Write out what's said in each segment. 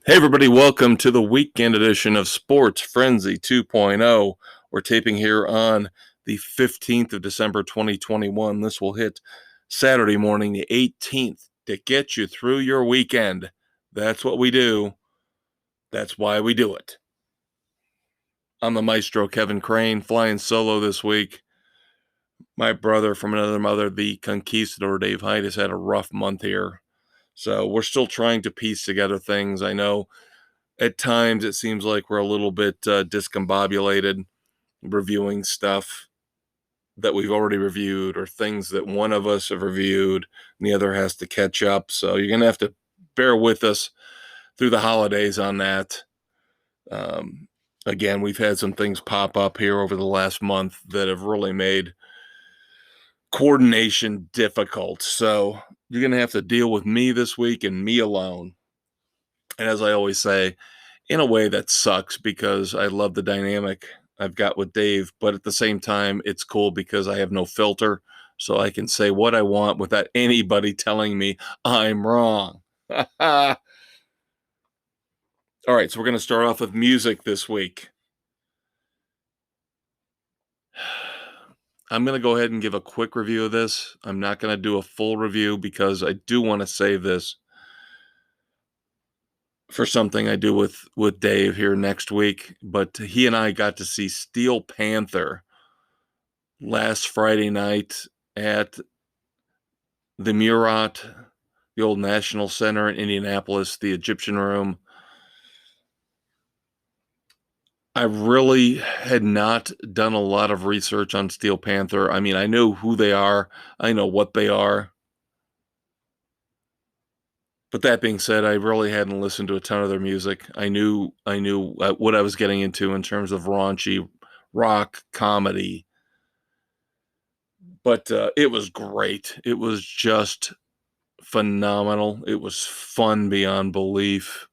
Hey, everybody, welcome to the weekend edition of Sports Frenzy 2.0. We're taping here on the 15th of December, 2021. This will hit Saturday morning, the 18th, to get you through your weekend. That's what we do. That's why we do it. I'm the Maestro, Kevin Crane, flying solo this week. My brother from another mother, the Conquistador, Dave Hyde, has had a rough month here. So we're still trying to piece together things. I know at times it seems like we're a little bit discombobulated reviewing stuff that we've already reviewed or things that one of us have reviewed and the other has to catch up. So you're going to have to bear with us through the holidays on that. Um, Again, we've had some things pop up here over the last month that have really made coordination difficult. So you're going to have to deal with me this week and me alone. And as I always say, in a way that sucks because I love the dynamic I've got with Dave, but at the same time, it's cool because I have no filter. So I can say what I want without anybody telling me I'm wrong. All right, so we're going to start off with music this week. I'm going to go ahead and give a quick review of this. I'm not going to do a full review because I do want to save this for something I do with Dave here next week. But he and I got to see Steel Panther last Friday night at the Murat, the old National Center in Indianapolis, the Egyptian Room. I really had not done a lot of research on Steel Panther. I mean, I know who they are, I know what they are. But that being said, I really hadn't listened to a ton of their music. I knew what I was getting into in terms of raunchy rock comedy. But it was great. It was just phenomenal. It was fun beyond belief.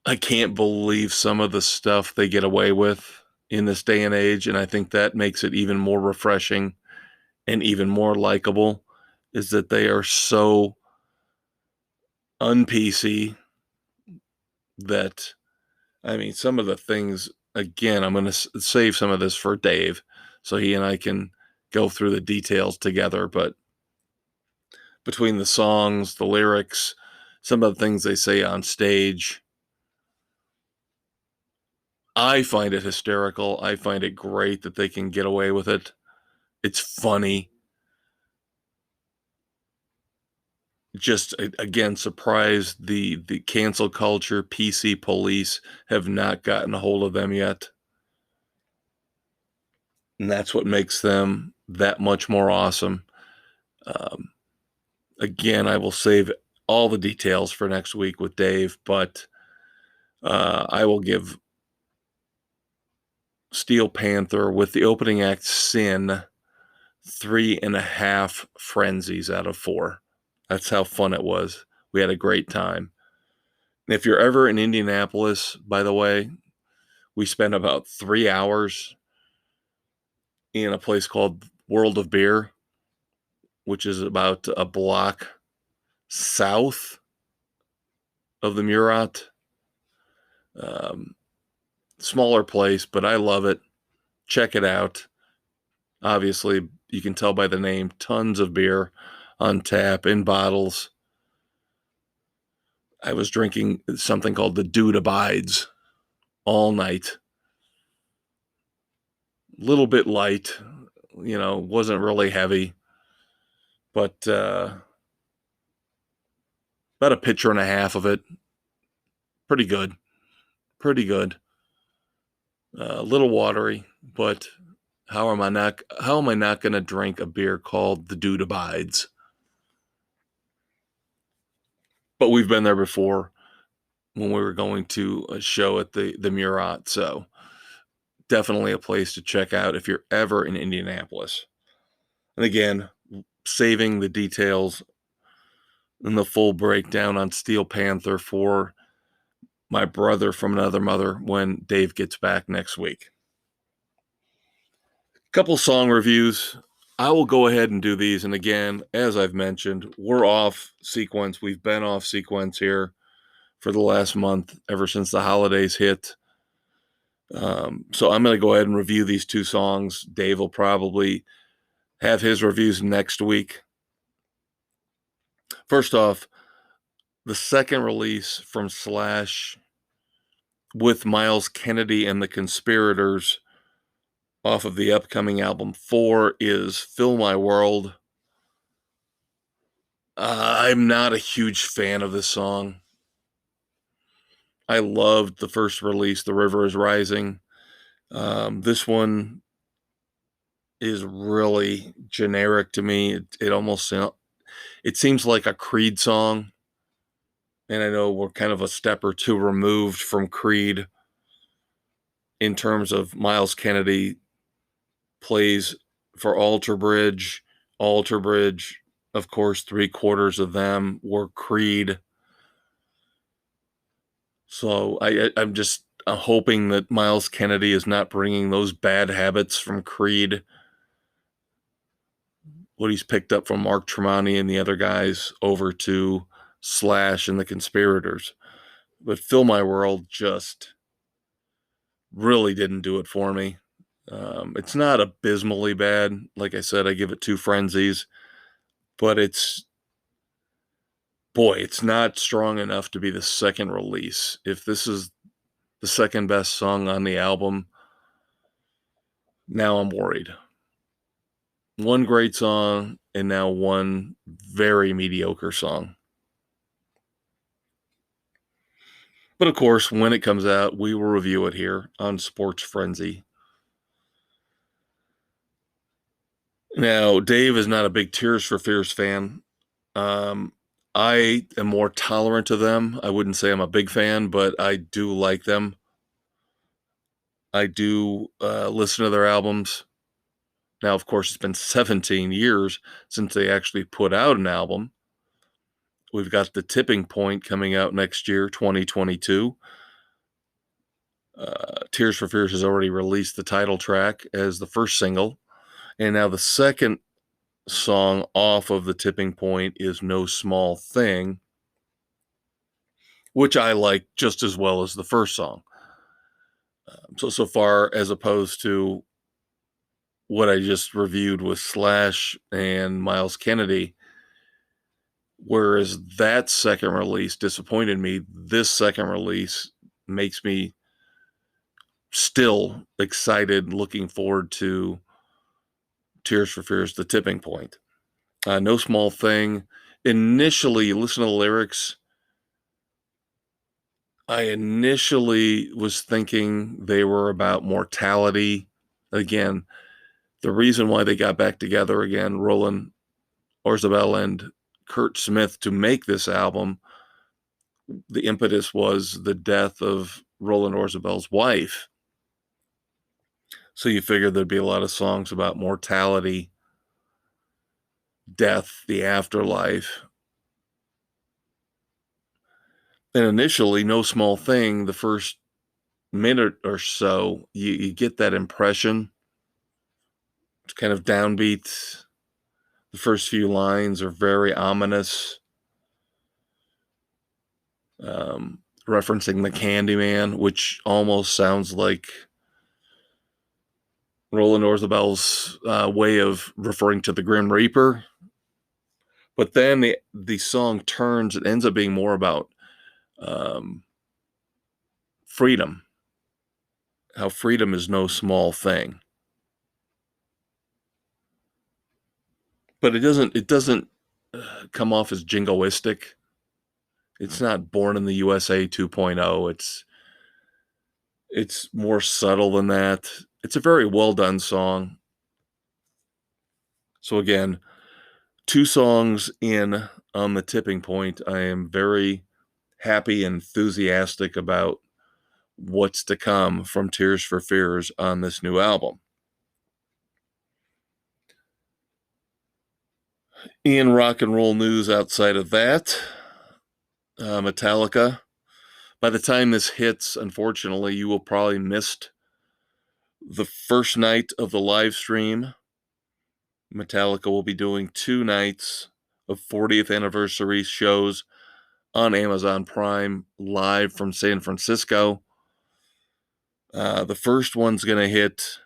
I can't believe some of the stuff they get away with in this day and age, and I think that makes it even more refreshing and even more likable, is that they are so un-PC that, I mean, some of the things, again, I'm going to save some of this for Dave so he and I can go through the details together, but between the songs, the lyrics, some of the things they say on stage, I find it hysterical. I find it great that they can get away with it. It's funny. Just again, surprised the cancel culture, PC police have not gotten a hold of them yet. And that's what makes them that much more awesome. Um, Again, I will save all the details for next week with Dave, but I will give Steel Panther with the opening act Sin 3.5 frenzies out of 4. That's how fun it was. We had a great time. And if you're ever in Indianapolis, by the way, we spent about 3 hours in a place called World of Beer, which is about a block south of the Murat. Smaller place, but I love it. Check it out. Obviously, you can tell by the name, tons of beer on tap in bottles. I was drinking something called the Dude Abides all night. A little bit light, wasn't really heavy, but about a pitcher and a half of it. Pretty good. Pretty good. A little watery, but how am I not going to drink a beer called the Dude Abides? But we've been there before when we were going to a show at the Murat, so definitely a place to check out if you're ever in Indianapolis. And again, saving the details and the full breakdown on Steel Panther for my brother from another mother when Dave gets back next week. Couple song reviews. I will go ahead and do these. And again, as I've mentioned, we're off sequence. We've been off sequence here for the last month, ever since the holidays hit. So I'm going to go ahead and review these two songs. Dave will probably have his reviews next week. First off, the second release from Slash with Miles Kennedy and the Conspirators off of the upcoming album 4 is Fill My World. I'm not a huge fan of this song. I loved the first release, The River is Rising. This one is really generic to me. It almost it seems like a Creed song. And I know we're kind of a step or two removed from Creed in terms of Miles Kennedy plays for Alter Bridge. Alter Bridge, of course, 3/4 of them were Creed. So I'm just hoping that Miles Kennedy is not bringing those bad habits from Creed, what he's picked up from Mark Tremonti and the other guys, over to Slash and the Conspirators. But Fill My World just really didn't do it for me. It's not abysmally bad. Like I said, I give it 2 frenzies, but it's not strong enough to be the second release. If this is the second best song on the album, now I'm worried. One great song and now one very mediocre song. But of course, when it comes out, we will review it here on Sports Frenzy. Now, Dave is not a big Tears for Fears fan. I am more tolerant of them. I wouldn't say I'm a big fan, but I do like them. I do listen to their albums. Now, of course, it's been 17 years since they actually put out an album. We've got The Tipping Point coming out next year, 2022. Tears for Fears has already released the title track as the first single. And now the second song off of The Tipping Point is No Small Thing, which I like just as well as the first song. So far, as opposed to what I just reviewed with Slash and Miles Kennedy, whereas that second release disappointed me, this second release makes me still excited, looking forward to Tears for Fears, The Tipping Point. No Small Thing. Initially, listen to the lyrics. I initially was thinking they were about mortality. Again, the reason why they got back together again, Roland Orzabal and Kurt Smith, to make this album, the impetus was the death of Roland Orzabal's wife. So you figured there'd be a lot of songs about mortality, death, the afterlife. And initially, No Small Thing, the first minute or so, you get that impression. It's kind of downbeat. The first few lines are very ominous, referencing the Candyman, which almost sounds like Roland Orzabal's way of referring to the Grim Reaper. But then the song turns, it ends up being more about freedom, how freedom is no small thing. But it doesn't come off as jingoistic. It's not Born in the USA 2.0. It's more subtle than that. It's a very well done song. So again, 2 songs in on The Tipping Point. I am very happy and enthusiastic about what's to come from Tears for Fears on this new album. In rock and roll news outside of that, Metallica. By the time this hits, unfortunately, you will probably missed the first night of the live stream Metallica will be doing 2 nights of 40th anniversary shows on Amazon Prime live from San Francisco. The first one's going to hit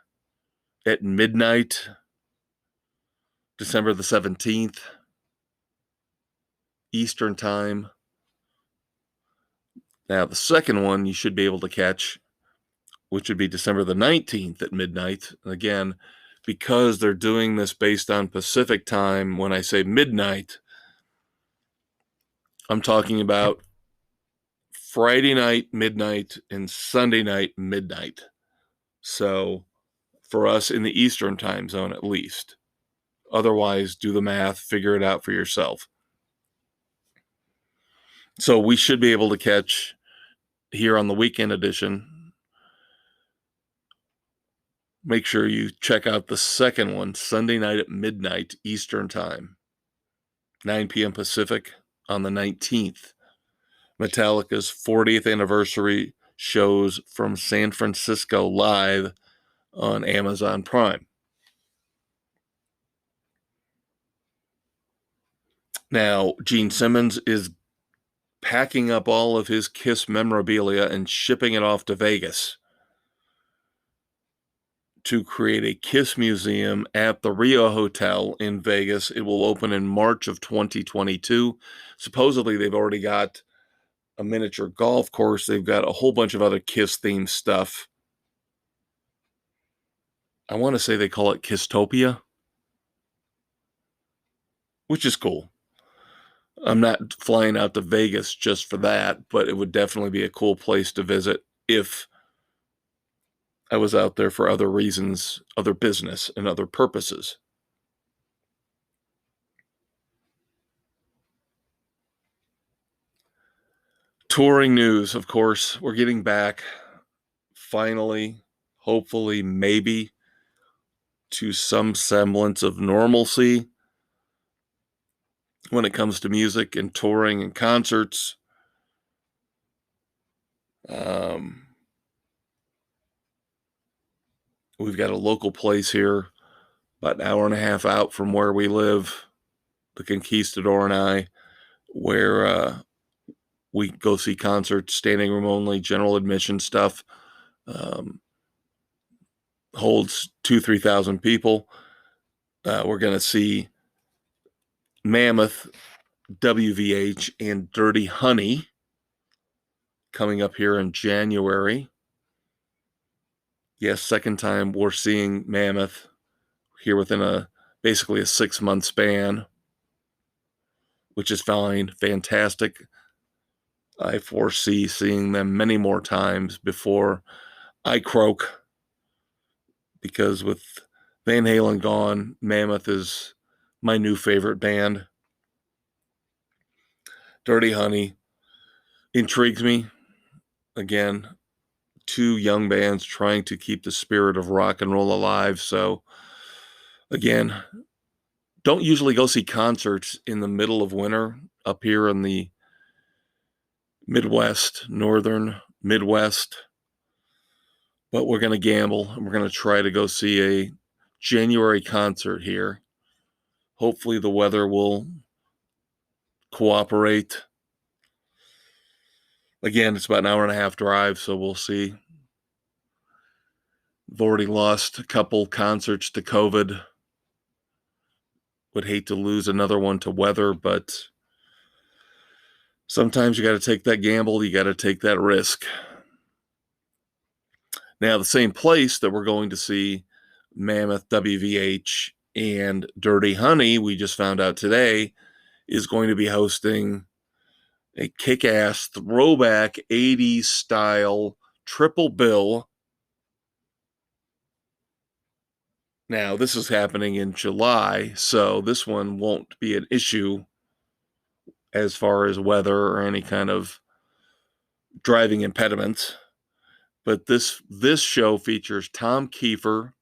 at midnight, December the 17th, Eastern Time. Now, the second one you should be able to catch, which would be December the 19th at midnight. And again, because they're doing this based on Pacific time, when I say midnight, I'm talking about Friday night, midnight, and Sunday night, midnight. So for us in the Eastern time zone, at least. Otherwise, do the math, figure it out for yourself. So we should be able to catch here on the weekend edition. Make sure you check out the second one, Sunday night at midnight Eastern time, 9 p.m. Pacific on the 19th. Metallica's 40th anniversary shows from San Francisco live on Amazon Prime. Now, Gene Simmons is packing up all of his Kiss memorabilia and shipping it off to Vegas to create a Kiss museum at the Rio Hotel in Vegas. It will open in March of 2022. Supposedly, they've already got a miniature golf course. They've got a whole bunch of other Kiss-themed stuff. I want to say they call it Kisstopia, which is cool. I'm not flying out to Vegas just for that, but it would definitely be a cool place to visit if I was out there for other reasons, other business, and other purposes. Touring news, of course, we're getting back finally, hopefully, maybe to some semblance of normalcy when it comes to music and touring and concerts. We've got a local place here about an hour and a half out from where we live, the Conquistador and I, where we go see concerts, standing room only, general admission stuff. Holds 2,000-3,000 people. We're going to see Mammoth, WVH, and Dirty Honey coming up here in January. Yes, second time we're seeing Mammoth here within basically a 6-month span, which is fine, fantastic. I foresee seeing them many more times before I croak, because with Van Halen gone, Mammoth is my new favorite band. Dirty Honey intrigues me. Again, 2 young bands trying to keep the spirit of rock and roll alive. So, again, don't usually go see concerts in the middle of winter up here in the Midwest, northern Midwest. But we're going to gamble, and we're going to try to go see a January concert here. Hopefully the weather will cooperate. Again, it's about an hour and a half drive, so we'll see. I've already lost a couple concerts to COVID. Would hate to lose another one to weather, but sometimes you got to take that gamble. You got to take that risk. Now, the same place that we're going to see Mammoth, WVH, and Dirty Honey, we just found out today, is going to be hosting a kick-ass throwback 80s style triple bill. Now, this is happening in July, so this one won't be an issue as far as weather or any kind of driving impediments. But this show features Tom Kiefer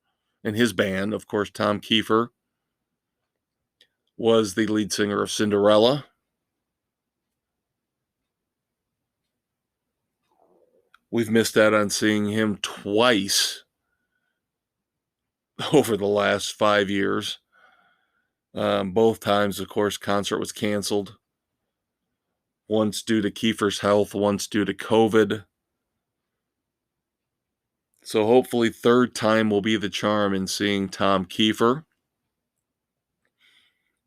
and his band. Of course, Tom Kiefer was the lead singer of Cinderella. We've missed out on seeing him twice over the last 5 years. Both times, of course, concert was canceled. Once due to Kiefer's health, once due to COVID. So hopefully third time will be the charm in seeing Tom Kiefer.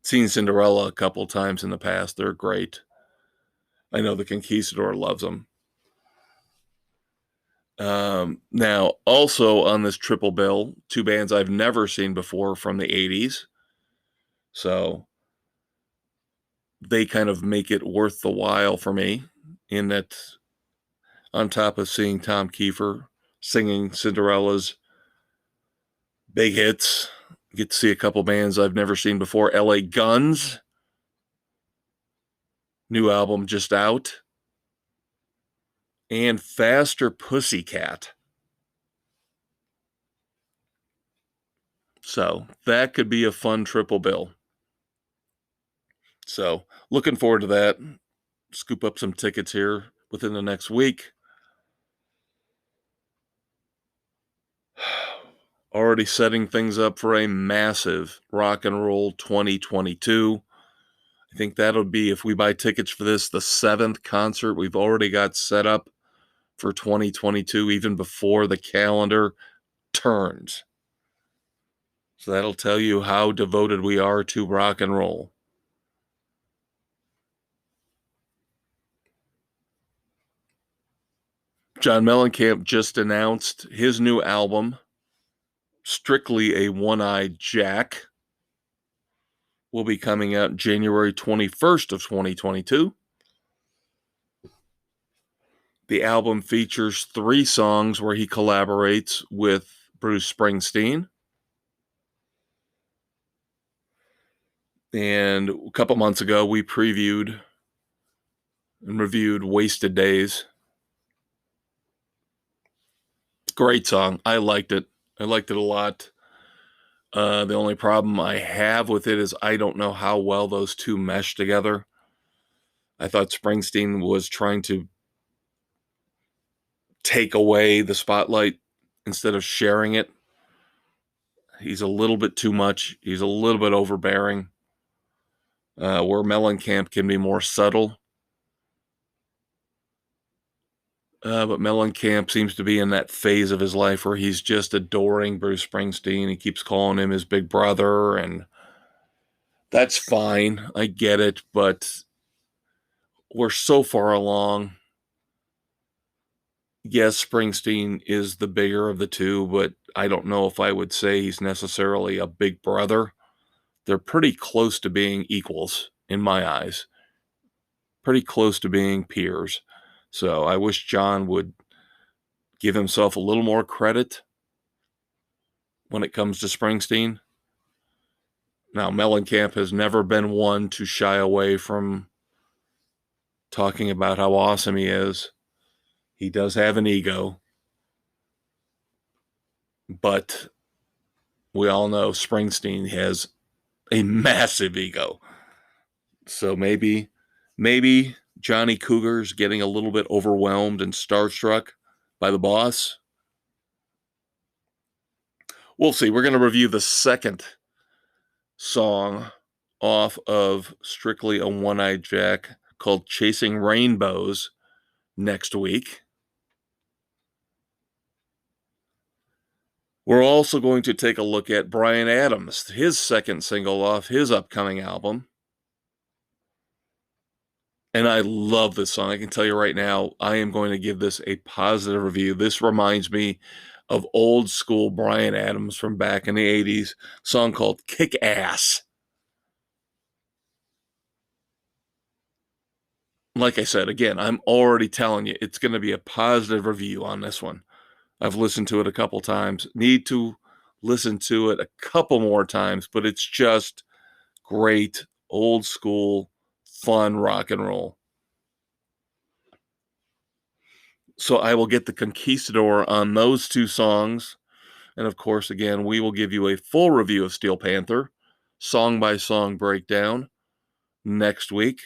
Seen Cinderella a couple times in the past. They're great. I know the Conquistador loves them. Now, also on this triple bill, two bands I've never seen before from the 80s. So they kind of make it worth the while for me, in that on top of seeing Tom Kiefer singing Cinderella's big hits, get to see a couple bands I've never seen before. LA Guns, new album just out, and Faster Pussycat. So that could be a fun triple bill. So looking forward to that. Scoop up some tickets here within the next week. Already setting things up for a massive rock and roll 2022. I think that'll be, if we buy tickets for this, the 7th concert we've already got set up for 2022, even before the calendar turns. So that'll tell you how devoted we are to rock and roll. John Mellencamp just announced his new album, Strictly a One-Eyed Jack, will be coming out January 21st of 2022. The album features 3 songs where he collaborates with Bruce Springsteen. And a couple months ago, we previewed and reviewed Wasted Days. Great song. I liked it. I liked it a lot. The only problem I have with it is I don't know how well those two mesh together. I thought Springsteen was trying to take away the spotlight instead of sharing it. He's a little bit too much. He's a little bit overbearing. Where Mellencamp can be more subtle. But Mellencamp seems to be in that phase of his life where he's just adoring Bruce Springsteen. He keeps calling him his big brother, and that's fine. I get it, but we're so far along. Yes, Springsteen is the bigger of the two, but I don't know if I would say he's necessarily a big brother. They're pretty close to being equals in my eyes. Pretty close to being peers. So I wish John would give himself a little more credit when it comes to Springsteen. Now, Mellencamp has never been one to shy away from talking about how awesome he is. He does have an ego, but we all know Springsteen has a massive ego. So maybe Johnny Cougar's getting a little bit overwhelmed and starstruck by the boss. We'll see. We're going to review the second song off of Strictly a One-Eyed Jack, called Chasing Rainbows, next week. We're also going to take a look at Bryan Adams, his second single off his upcoming album. And I love this song. I can tell you right now, I am going to give this a positive review. This reminds me of old school Bryan Adams from back in the 80s, song called Kick Ass. Like I said, again, I'm already telling you, it's going to be a positive review on this one. I've listened to it a couple times. Need to listen to it a couple more times, but it's just great, old school, fun rock and roll. So I will get the Conquistador on those 2 songs. And of course, again, we will give you a full review of Steel Panther, song by song breakdown, next week.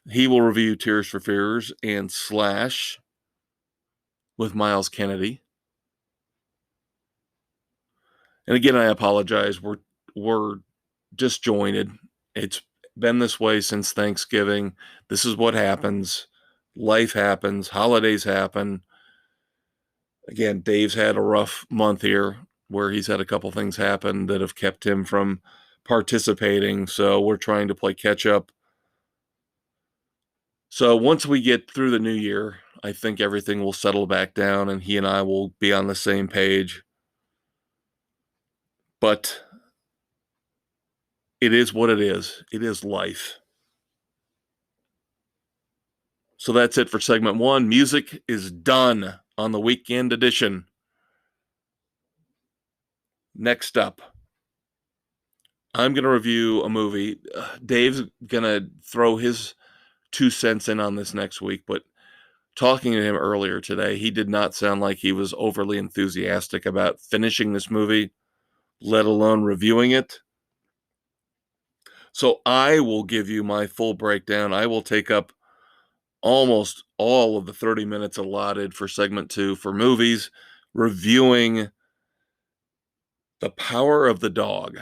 He will review Tears for Fears and Slash with Miles Kennedy. And again, I apologize. We're disjointed. It's been this way since Thanksgiving. This is what happens. Life happens. Holidays happen. Again, Dave's had a rough month here where he's had a couple things happen that have kept him from participating. So we're trying to play catch up. So once we get through the new year, I think everything will settle back down and he and I will be on the same page. But it is what it is. It is life. So that's it for segment 1. Music is done on the weekend edition. Next up, I'm going to review a movie. Dave's going to throw his 2 cents in on this next week, but talking to him earlier today, he did not sound like he was overly enthusiastic about finishing this movie, let alone reviewing it. So I will give you my full breakdown. I will take up almost all of the 30 minutes allotted for segment 2 for movies, reviewing The Power of the Dog,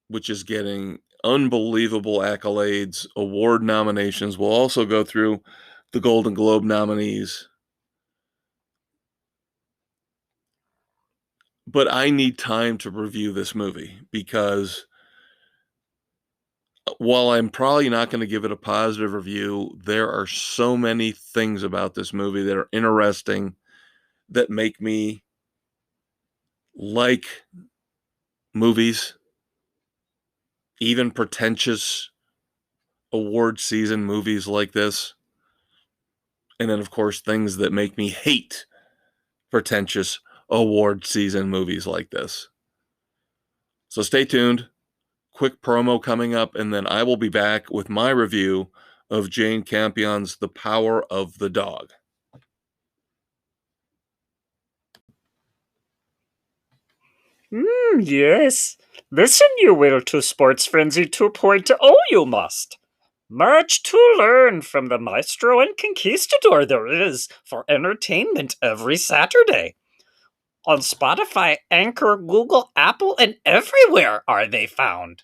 which is getting unbelievable accolades, award nominations. We'll also go through the Golden Globe nominees. But I need time to review this movie because while I'm probably not going to give it a positive review, there are so many things about this movie that are interesting that make me like movies, even pretentious award season movies like this. And then, of course, things that make me hate pretentious award season movies like this. So stay tuned. Quick promo coming up, and then I will be back with my review of Jane Campion's The Power of the Dog. Yes. Listen, you will, to Sports Frenzy 2.0, you must. Much to learn from the Maestro and Conquistador there is for entertainment every Saturday. On Spotify, Anchor, Google, Apple, and everywhere are they found.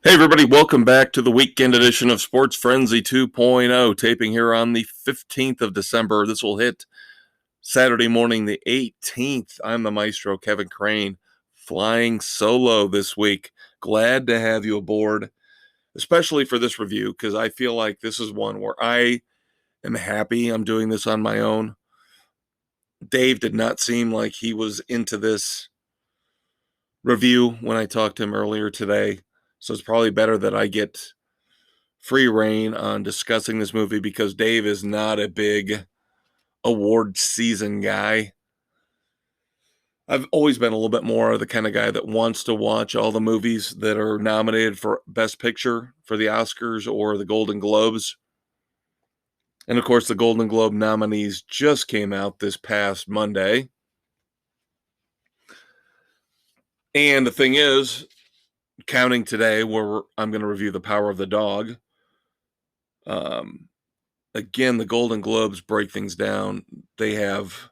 Hey, everybody, welcome back to the weekend edition of Sports Frenzy 2.0, taping here on the 15th of December. This will hit Saturday morning, the 18th. I'm the Maestro, Kevin Crane, flying solo this week. Glad to have you aboard, especially for this review, because I feel like this is one where I am happy I'm doing this on my own. Dave did not seem like he was into this review when I talked to him earlier today. So it's probably better that I get free reign on discussing this movie because Dave is not a big award season guy. I've always been a little bit more the kind of guy that wants to watch all the movies that are nominated for Best Picture for the Oscars or the Golden Globes. And of course, the Golden Globe nominees just came out this past Monday. And the thing is, counting today, where I'm going to review The Power of the Dog. Again, the Golden Globes break things down. They have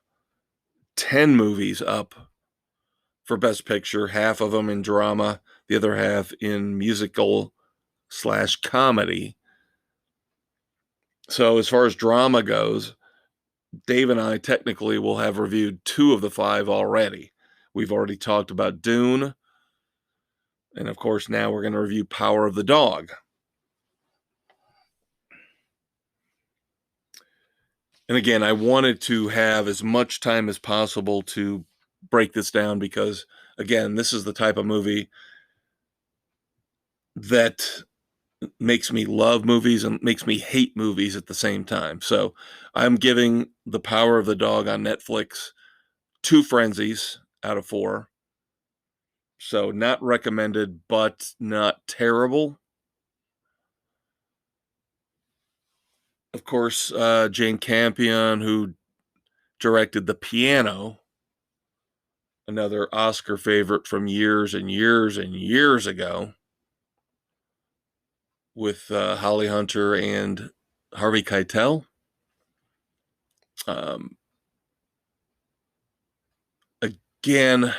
10 movies up for Best Picture, half of them in drama, the other half in musical/comedy. So as far as drama goes, Dave and I technically will have reviewed 2 of the 5 already. We've already talked about Dune. And of course, now we're going to review Power of the Dog. And again, I wanted to have as much time as possible to break this down because, again, this is the type of movie that makes me love movies and makes me hate movies at the same time. So I'm giving The Power of the Dog on Netflix 2 frenzies out of 4. So not recommended, but not terrible. Of course, Jane Campion, who directed The Piano, another Oscar favorite from years and years and years ago, with Holly Hunter and Harvey Keitel. again,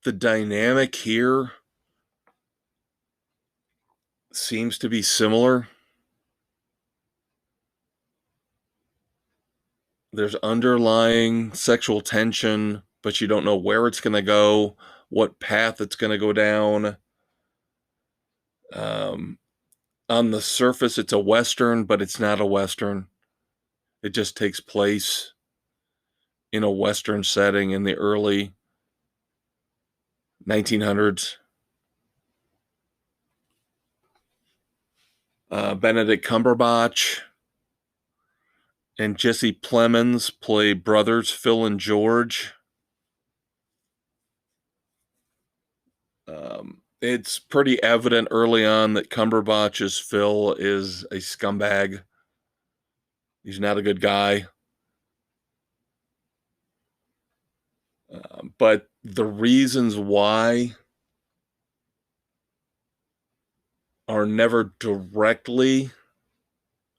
the dynamic here seems to be similar. There's underlying sexual tension, but you don't know where it's going to go, what path it's going to go down. On the surface, it's a Western, but it's not a Western. It just takes place in a Western setting in the early 1900s. Benedict Cumberbatch and Jesse Plemons play brothers Phil and George. It's pretty evident early on that Cumberbatch's Phil is a scumbag. He's not a good guy. But the reasons why are never directly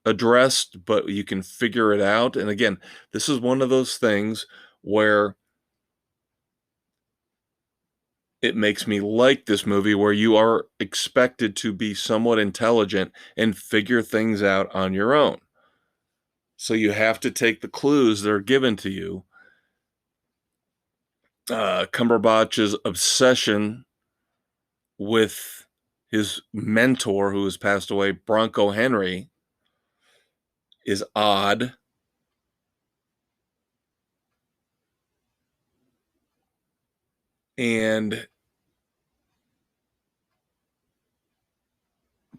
addressed, but you can figure it out. And again, this is one of those things where it makes me like this movie, where you are expected to be somewhat intelligent and figure things out on your own. So you have to take the clues that are given to you. Cumberbatch's obsession with his mentor, who has passed away, Bronco Henry, is odd. And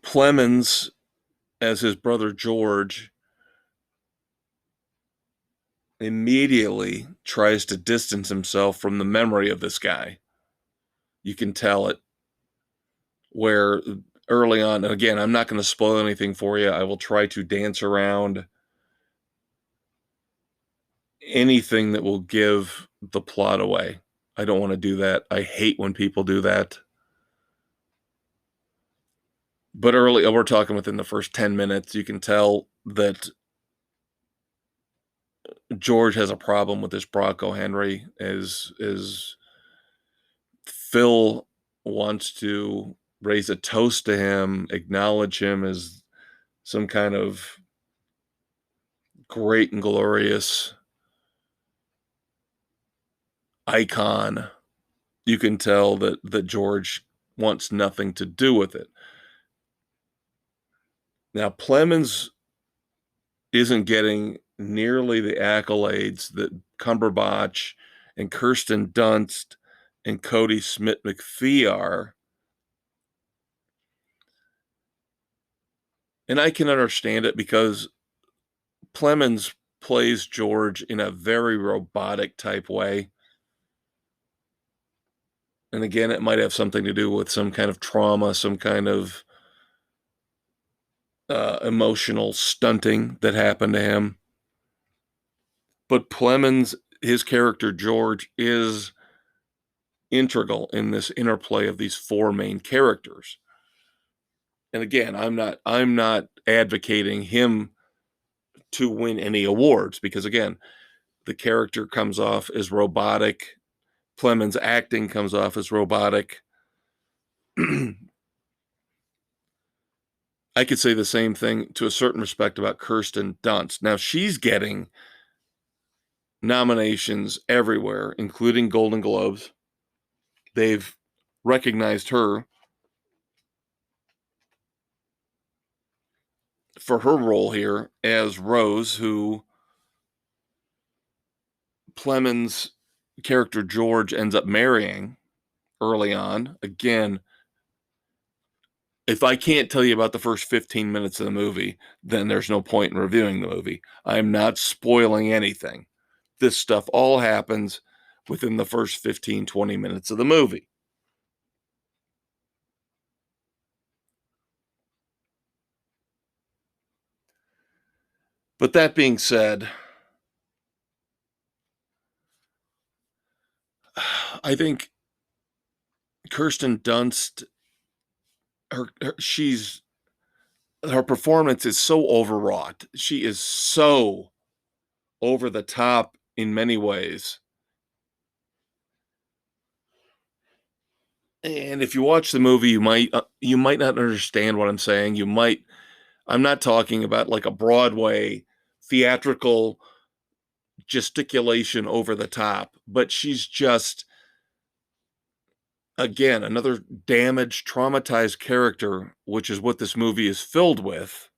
Plemons, as his brother George, immediately tries to distance himself from the memory of this guy. You can tell it, where early on, and again, I'm not going to spoil anything for you. I will try to dance around anything that will give the plot away. I don't want to do that. I hate when people do that. But early, we're talking within the first 10 minutes, you can tell that George has a problem with this Bronco Henry. As Phil wants to raise a toast to him, acknowledge him as some kind of great and glorious icon. You can tell that George wants nothing to do with it. Now, Plemons isn't getting nearly the accolades that Cumberbatch and Kirsten Dunst and Cody Smith McPhee are. And I can understand it, because Plemons plays George in a very robotic type way. And again, it might have something to do with some kind of trauma, some kind of emotional stunting that happened to him. But Plemons, his character George, is integral in this interplay of these four main characters. And again, I'm not advocating him to win any awards, because again, the character comes off as robotic. Plemons' acting comes off as robotic. I could say the same thing to a certain respect about Kirsten Dunst. Now, she's getting nominations everywhere, including Golden Globes. They've recognized her for her role here as Rose, who Plemons' character George ends up marrying early on. Again, if I can't tell you about the first 15 minutes of the movie, then there's no point in reviewing the movie. I'm not spoiling anything. This stuff all happens within the first 15, 20 minutes of the movie. But that being said, I think Kirsten Dunst, her performance is so overwrought. She is so over the top in many ways. And if you watch the movie, you might not understand what I'm saying. I'm not talking about like a Broadway theatrical gesticulation over the top, but she's just, again, another damaged, traumatized character, which is what this movie is filled with.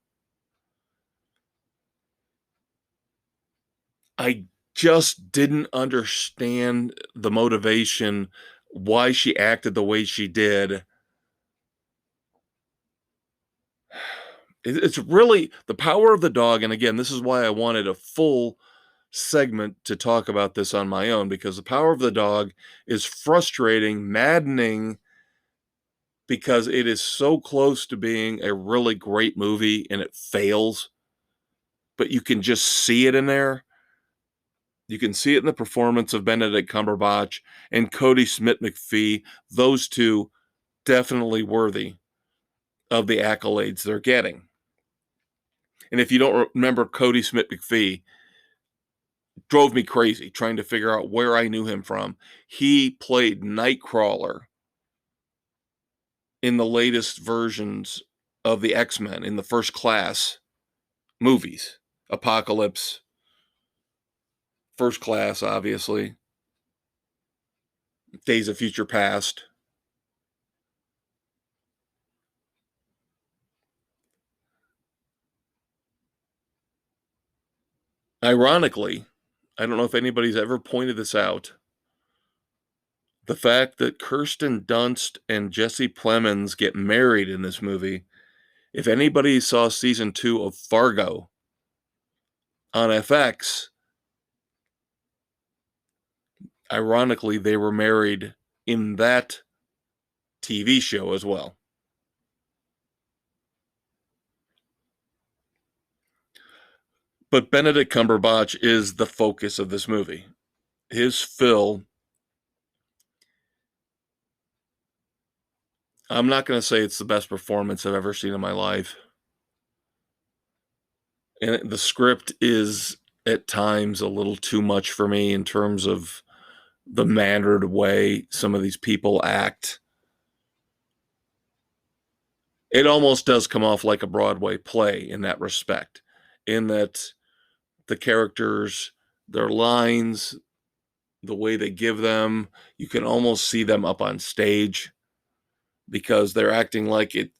I just didn't understand the motivation, why she acted the way she did. It's really the power of the dog. And again, this is why I wanted a full segment to talk about this on my own, because the power of the dog is frustrating, maddening, because it is so close to being a really great movie and it fails, but you can just see it in there. You can see it in the performance of Benedict Cumberbatch and Cody Smith-McPhee. Those two definitely worthy of the accolades they're getting. And if you don't remember Cody Smith-McPhee, drove me crazy trying to figure out where I knew him from. He played Nightcrawler in the latest versions of the X-Men in the First Class movies. Apocalypse, First Class, obviously, Days of Future Past. Ironically, I don't know if anybody's ever pointed this out, the fact that Kirsten Dunst and Jesse Plemons get married in this movie. If anybody saw season 2 of Fargo on FX, ironically, they were married in that TV show as well. But Benedict Cumberbatch is the focus of this movie. His Phil, I'm not going to say it's the best performance I've ever seen in my life. And the script is at times a little too much for me in terms of the mannered way some of these people act. It almost does come off like a Broadway play in that respect, in that the characters, their lines, the way they give them, you can almost see them up on stage because they're acting like it.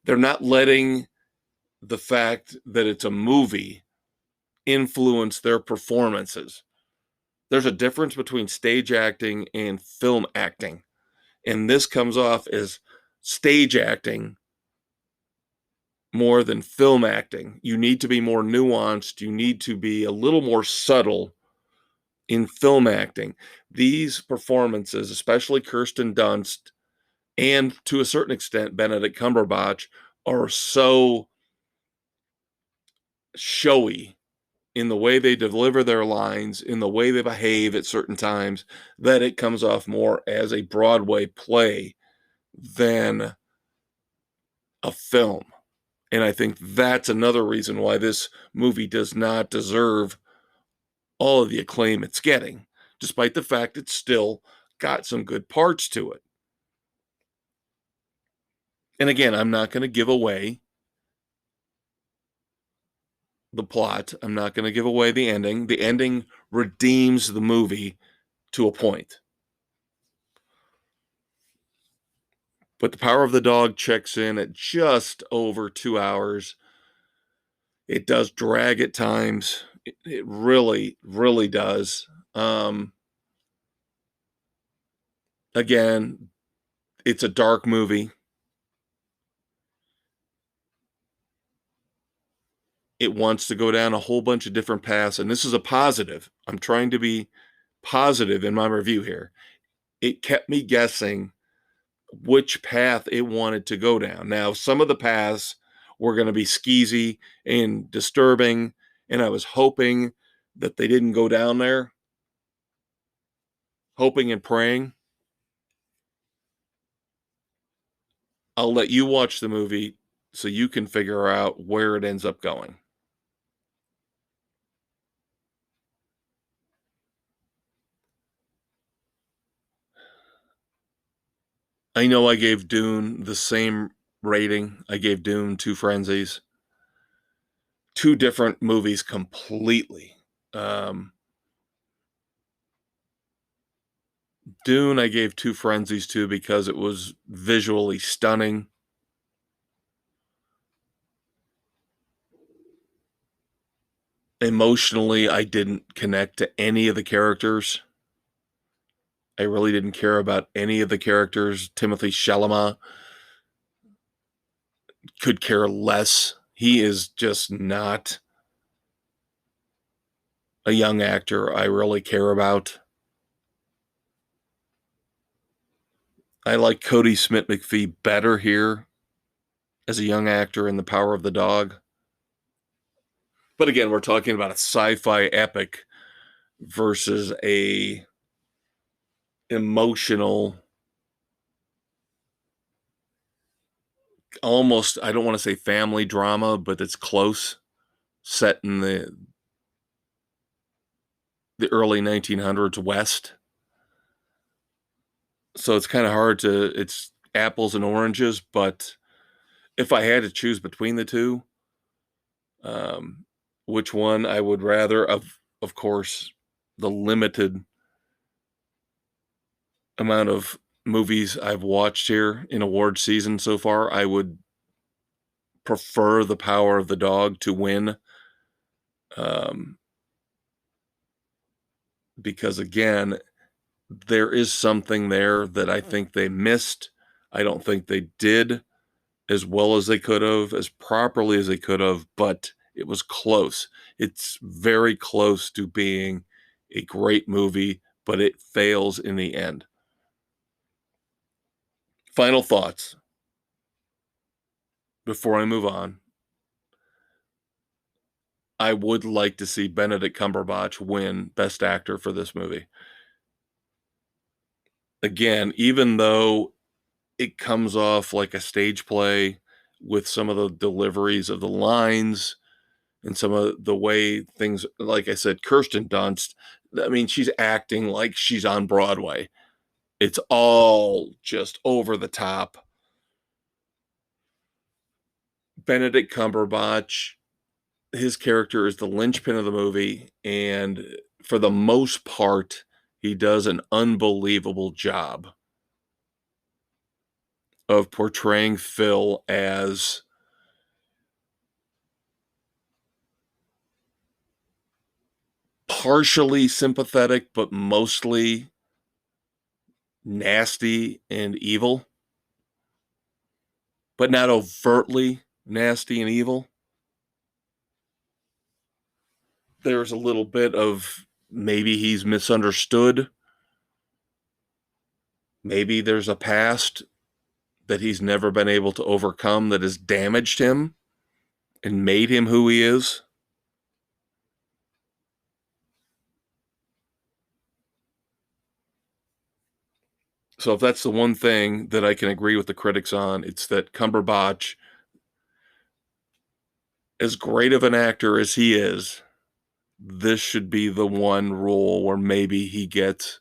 They're not letting the fact that it's a movie influence their performances. There's a difference between stage acting and film acting. And this comes off as stage acting more than film acting. You need to be more nuanced. You need to be a little more subtle in film acting. These performances, especially Kirsten Dunst and to a certain extent Benedict Cumberbatch, are so showy in the way they deliver their lines, in the way they behave at certain times, that it comes off more as a Broadway play than a film. And I think that's another reason why this movie does not deserve all of the acclaim it's getting, despite the fact it's still got some good parts to it. And again, I'm not going to give away the plot. I'm not going to give away the ending. The ending redeems the movie to a point. But the power of the dog checks in at just over 2 hours. It does drag at times. It really, really does. Again, it's a dark movie. It wants to go down a whole bunch of different paths, and this is a positive. I'm trying to be positive in my review here. It kept me guessing which path it wanted to go down. Now, some of the paths were going to be skeezy and disturbing, and I was hoping that they didn't go down there, hoping and praying. I'll let you watch the movie so you can figure out where it ends up going. I know I gave Dune the same rating. I gave Dune two frenzies. Two different movies completely. Dune, I gave two frenzies to because it was visually stunning. Emotionally, I didn't connect to any of the characters. I really didn't care about any of the characters. Timothée Chalamet could care less. He is just not a young actor I really care about. I like Cody Smith McPhee better here as a young actor in The Power of the Dog. But again, we're talking about a sci-fi epic versus a emotional, almost, I don't want to say family drama, but it's close, set in the early 1900s West. So it's kind of hard to, it's apples and oranges, but if I had to choose between the two, um, which one I would rather, of course, the limited amount of movies I've watched here in award season so far, I would prefer The Power of the Dog to win. Um, because again, there is something there that I think they missed. I don't think they did as well as they could have, as properly as they could have, but it was close. It's very close to being a great movie, but it fails in the end. Final thoughts before I move on. I would like to see Benedict Cumberbatch win Best Actor for this movie. Again, even though it comes off like a stage play with some of the deliveries of the lines and some of the way things, like I said, Kirsten Dunst, I mean, she's acting like she's on Broadway. It's all just over the top. Benedict Cumberbatch, his character is the linchpin of the movie, and for the most part, he does an unbelievable job of portraying Phil as partially sympathetic, but mostly nasty and evil, but not overtly nasty and evil. There's a little bit of maybe he's misunderstood. Maybe there's a past that he's never been able to overcome that has damaged him and made him who he is. So if that's the one thing that I can agree with the critics on, it's that Cumberbatch, as great of an actor as he is, this should be the one role where maybe he gets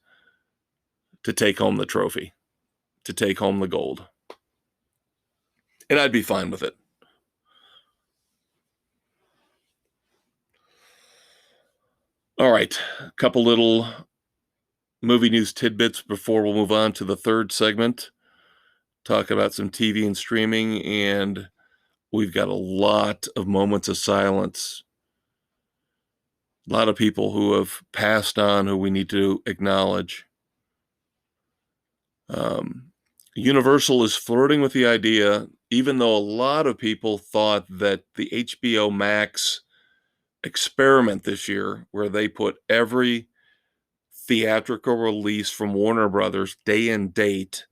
to take home the trophy, to take home the gold. And I'd be fine with it. All right, a couple little movie news tidbits before we'll move on to the third segment. Talk about some TV and streaming, and we've got a lot of moments of silence. A lot of people who have passed on who we need to acknowledge. Universal is flirting with the idea, even though a lot of people thought that the HBO Max experiment this year, where they put every theatrical release from Warner Brothers day and date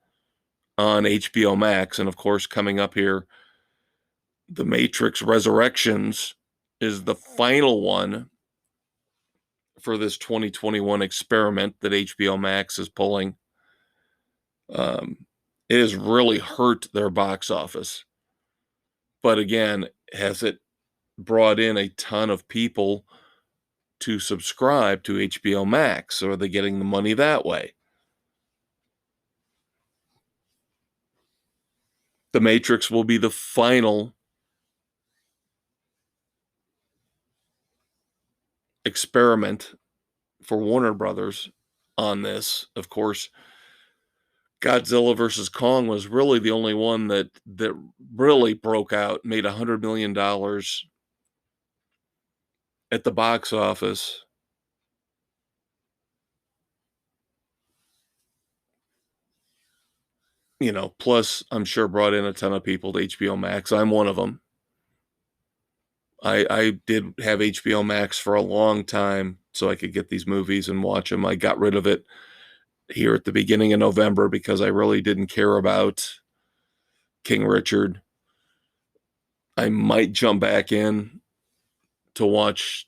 on HBO Max, and of course, coming up here, The Matrix Resurrections is the final one for this 2021 experiment that HBO Max is pulling. It has really hurt their box office. But again, has it brought in a ton of people to subscribe to HBO Max? Or are they getting the money that way? The Matrix will be the final experiment for Warner Brothers on this. Of course, Godzilla versus Kong was really the only one that really broke out, made $100 million at the box office. Plus I'm sure brought in a ton of people to HBO Max. I'm one of them. I did have HBO Max for a long time so I could get these movies and watch them. I got rid of it here at the beginning of November because I really didn't care about King Richard. I might jump back in to watch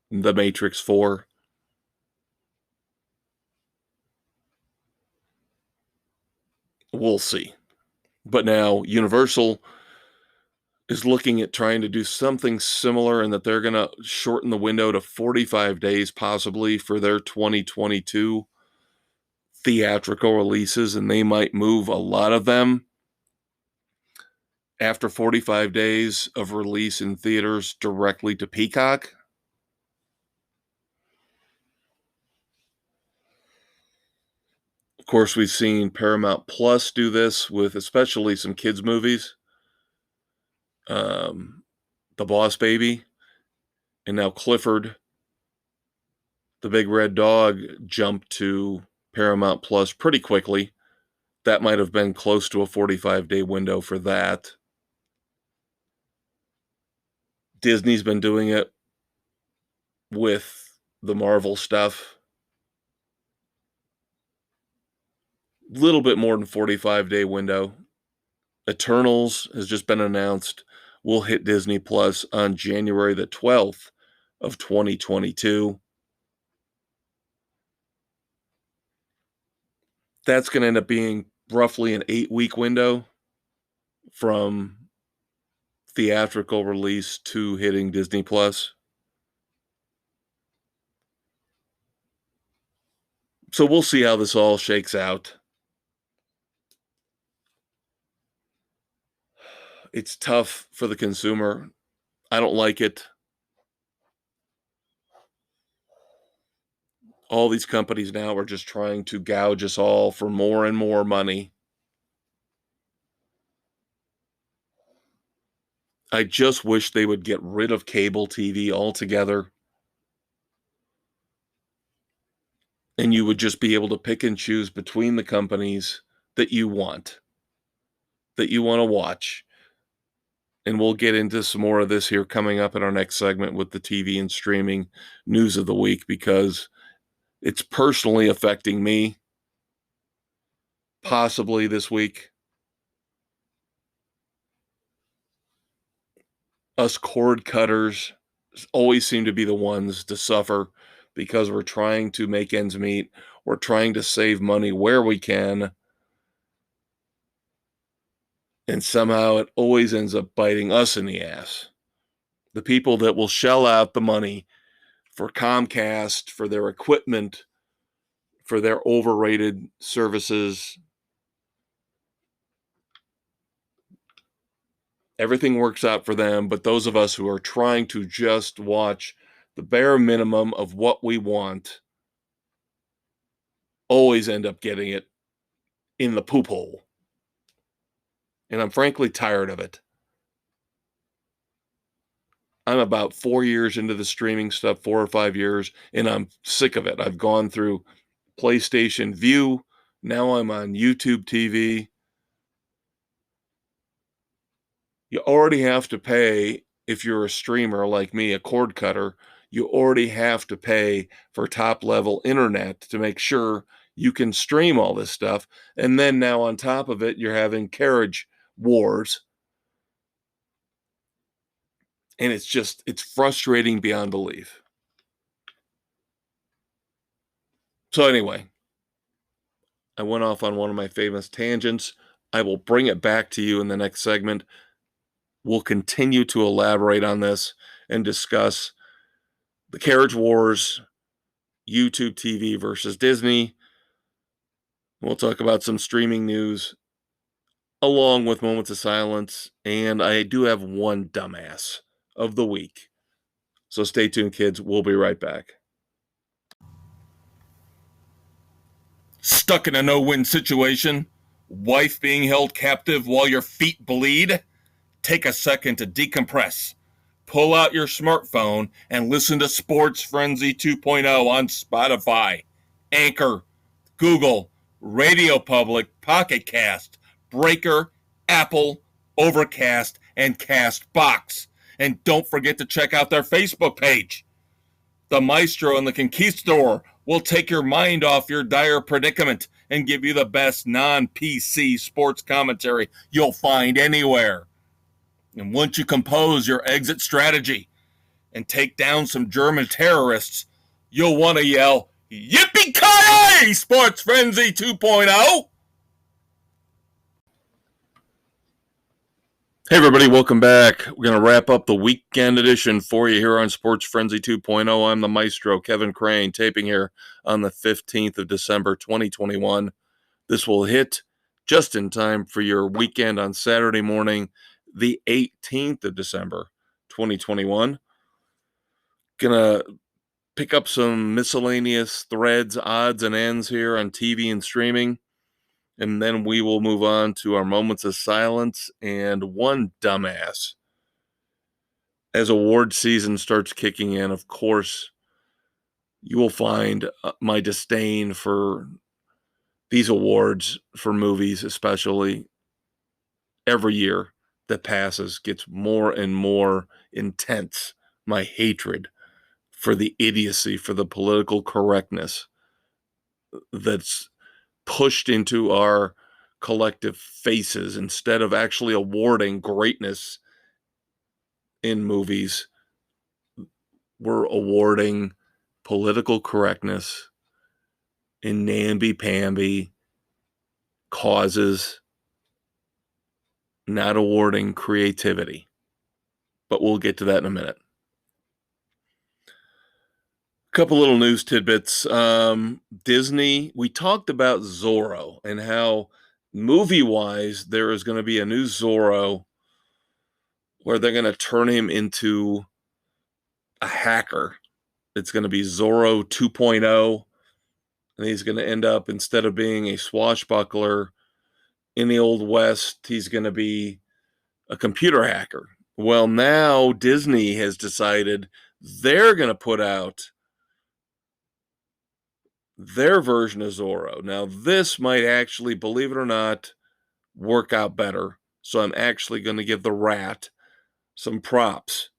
The Matrix 4. We'll see. But now Universal is looking at trying to do something similar, and that they're going to shorten the window to 45 days possibly for their 2022 theatrical releases, and they might move a lot of them after 45 days of release in theaters directly to Peacock. Of course, we've seen Paramount Plus do this with especially some kids' movies. The Boss Baby, and now Clifford, the Big Red Dog, jumped to Paramount Plus pretty quickly. That might have been close to a 45-day window for that. Disney's been doing it with the Marvel stuff. Little bit more than 45-day window. Eternals has just been announced. Will hit Disney Plus on January the 12th of 2022. That's going to end up being roughly an 8-week window from theatrical release to hitting Disney Plus. So we'll see how this all shakes out. It's tough for the consumer. I don't like it. All these companies now are just trying to gouge us all for more and more money. I just wish they would get rid of cable TV altogether. And you would just be able to pick and choose between the companies that you want to watch. And we'll get into some more of this here coming up in our next segment with the TV and streaming news of the week, because it's personally affecting me possibly this week. Us cord cutters always seem to be the ones to suffer because we're trying to make ends meet. We're trying to save money where we can. And somehow it always ends up biting us in the ass. The people that will shell out the money for Comcast, for their equipment, for their overrated services, everything works out for them. But those of us who are trying to just watch the bare minimum of what we want always end up getting it in the poop hole. And I'm frankly tired of it. I'm about 4 years into the streaming stuff, 4 or 5 years, and I'm sick of it. I've gone through PlayStation View. Now I'm on YouTube TV. You already have to pay, if you're a streamer like me, a cord cutter, you already have to pay for top level internet to make sure you can stream all this stuff. And then now on top of it, you're having carriage wars. And it's frustrating beyond belief. So anyway, I went off on one of my famous tangents. I will bring it back to you in the next segment. We'll continue to elaborate on this and discuss the carriage wars, YouTube TV versus Disney. We'll talk about some streaming news along with moments of silence. And I do have one dumbass of the week. So stay tuned, kids. We'll be right back. Stuck in a no-win situation? Wife being held captive while your feet bleed? Take a second to decompress. Pull out your smartphone and listen to Sports Frenzy 2.0 on Spotify, Anchor, Google, Radio Public, Pocket Cast, Breaker, Apple, Overcast, and Castbox. And don't forget to check out their Facebook page. The Maestro and the Conquistador will take your mind off your dire predicament and give you the best non-PC sports commentary you'll find anywhere. And once you compose your exit strategy and take down some German terrorists, you'll want to yell, "Yippee-ki-yay, Sports Frenzy 2.0!" Hey everybody, welcome back. We're going to wrap up the weekend edition for you here on Sports Frenzy 2.0. I'm the Maestro, Kevin Crane, taping here on the 15th of December, 2021. This will hit just in time for your weekend on Saturday morning, the 18th of December, 2021. Gonna pick up some miscellaneous threads, odds, and ends here on TV and streaming. And then we will move on to our moments of silence and one dumbass. As award season starts kicking in, of course, you will find my disdain for these awards for movies, especially every year that passes, gets more and more intense. My hatred for the idiocy, for the political correctness that's pushed into our collective faces instead of actually awarding greatness in movies. We're awarding political correctness and namby-pamby causes, not awarding creativity. But we'll get to that in a minute. Couple little news tidbits. Disney, we talked about Zorro and how movie-wise there is going to be a new Zorro where they're going to turn him into a hacker. It's going to be Zorro 2.0, and he's going to end up, instead of being a swashbuckler in the Old West, he's going to be a computer hacker. Well, now Disney has decided they're going to put out their version of Zorro. Now, this might actually, believe it or not, work out better. So I'm actually going to give the rat some props.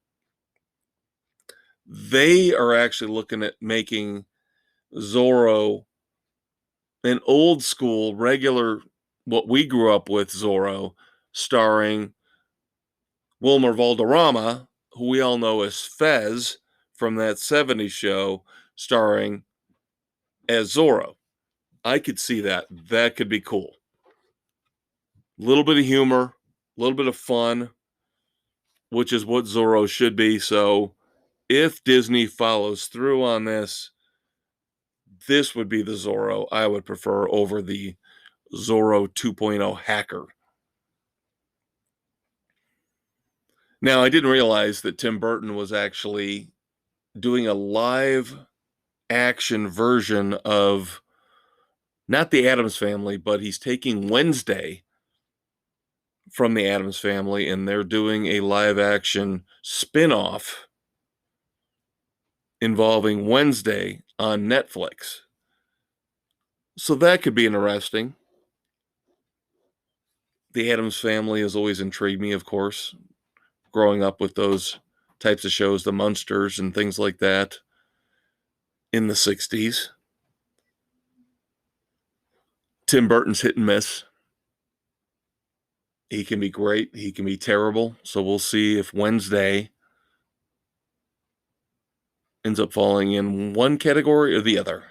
They are actually looking at making Zorro an old school, regular, what we grew up with Zorro, starring Wilmer Valderrama, who we all know as Fez from that 70s show, starring as Zorro. I could see that. That could be cool. A little bit of humor, a little bit of fun, which is what Zorro should be. So if Disney follows through on this, this would be the Zorro I would prefer over the Zorro 2.0 hacker. Now, I didn't realize that Tim Burton was actually doing a live action version of not the Addams Family, but he's taking Wednesday from the Addams Family, and they're doing a live action spin-off involving Wednesday on Netflix. So that could be interesting. The Addams Family has always intrigued me, of course, growing up with those types of shows, the Munsters and things like that in the 60s. Tim Burton's hit and miss. He can be great. He can be terrible. So we'll see if Wednesday ends up falling in one category or the other.